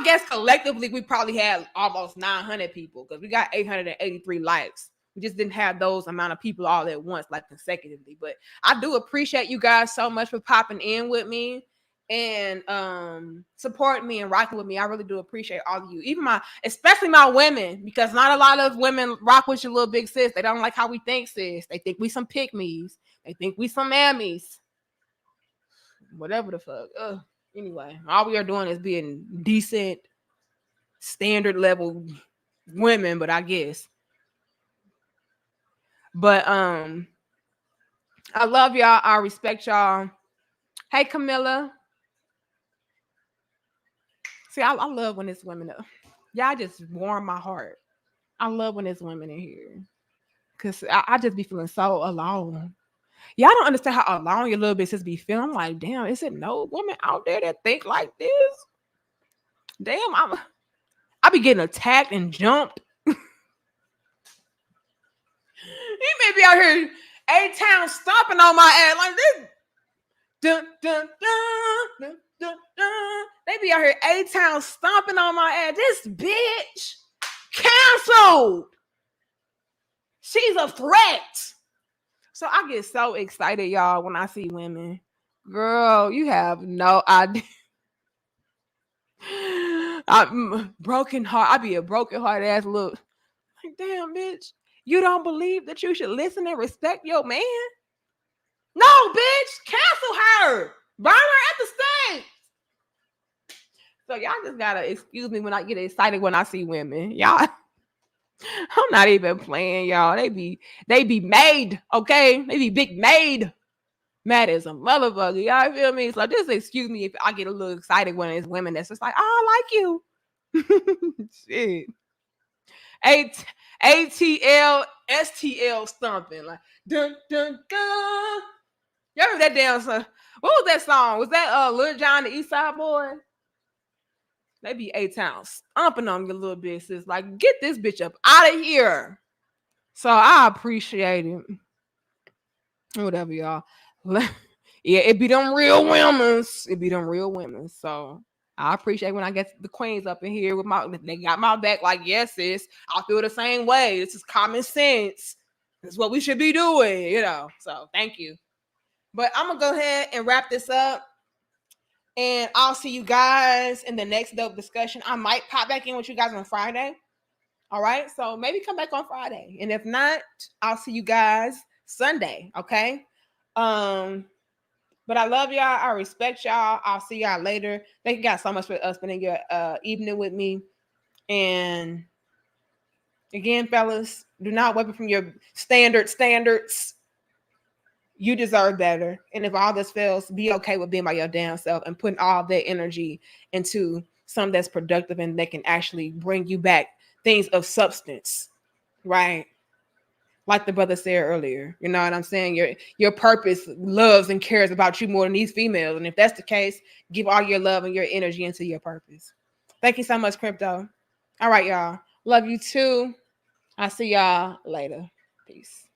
guess collectively we probably had almost 900 people because we got 883 likes. We just didn't have those amount of people all at once, like consecutively. But I do appreciate you guys so much for popping in with me and supporting me and rocking with me. I really do appreciate all of you, especially my women, because not a lot of women rock with your little big sis. They don't like how we think, sis. They think we some pick-me's. They think we some mammies. Whatever the fuck. Anyway, all we are doing is being decent, standard level women, but I guess. But I love y'all. I respect y'all. Hey, Camilla. See, I love when it's women. Y'all just warm my heart. I love when it's women in here. Cause I just be feeling so alone. Y'all don't understand how alone your little bitches be feeling. I'm like, damn, is it no women out there that think like this? Damn, I be getting attacked and jumped. He may be out here A-Town stomping on my ass like this. Dun, dun, dun, dun, dun, dun. They be out here A-Town stomping on my ass. This bitch canceled. She's a threat. So I get so excited, y'all, when I see women. Girl, you have no idea. I'm broken heart. I be a broken heart ass look. Like, damn, bitch. You don't believe that you should listen and respect your man? No, bitch. Cancel her. Burn her at the stake. So y'all just gotta excuse me when I get excited when I see women. Y'all, I'm not even playing, y'all. They be made, okay? They be big made. Mad as a motherfucker. Y'all feel me? So just excuse me if I get a little excited when it's women that's just like, oh, I like you. Shit. ATL, STL stomping. Like, dun, dun, dun. Y'all heard that damn song? What was that song? Was that Lil Jon, the East Side Boy? They be A-Town stomping on your little bitches. Like, get this bitch up out of here. So I appreciate it. Whatever, y'all. Yeah, it be them real women. It be them real women. So I appreciate when I get the queens up in here with they got my back. Like, yes, sis, I feel the same way. This is common sense. This is what we should be doing, you know. So thank you. But I'm gonna go ahead and wrap this up. And I'll see you guys in the next dope discussion. I might pop back in with you guys on Friday. All right. So maybe come back on Friday. And if not, I'll see you guys Sunday. Okay. But I love y'all. I respect y'all. I'll see y'all later. Thank you guys so much for spending your evening with me. And again, fellas, do not waver from your standards. You deserve better. And if all this fails, be okay with being by your damn self and putting all that energy into something that's productive and that can actually bring you back things of substance, right? Like the brother said earlier, you know what I'm saying? Your purpose loves and cares about you more than these females. And if that's the case, give all your love and your energy into your purpose. Thank you so much, Crypto. All right, y'all. Love you too. I'll see y'all later. Peace.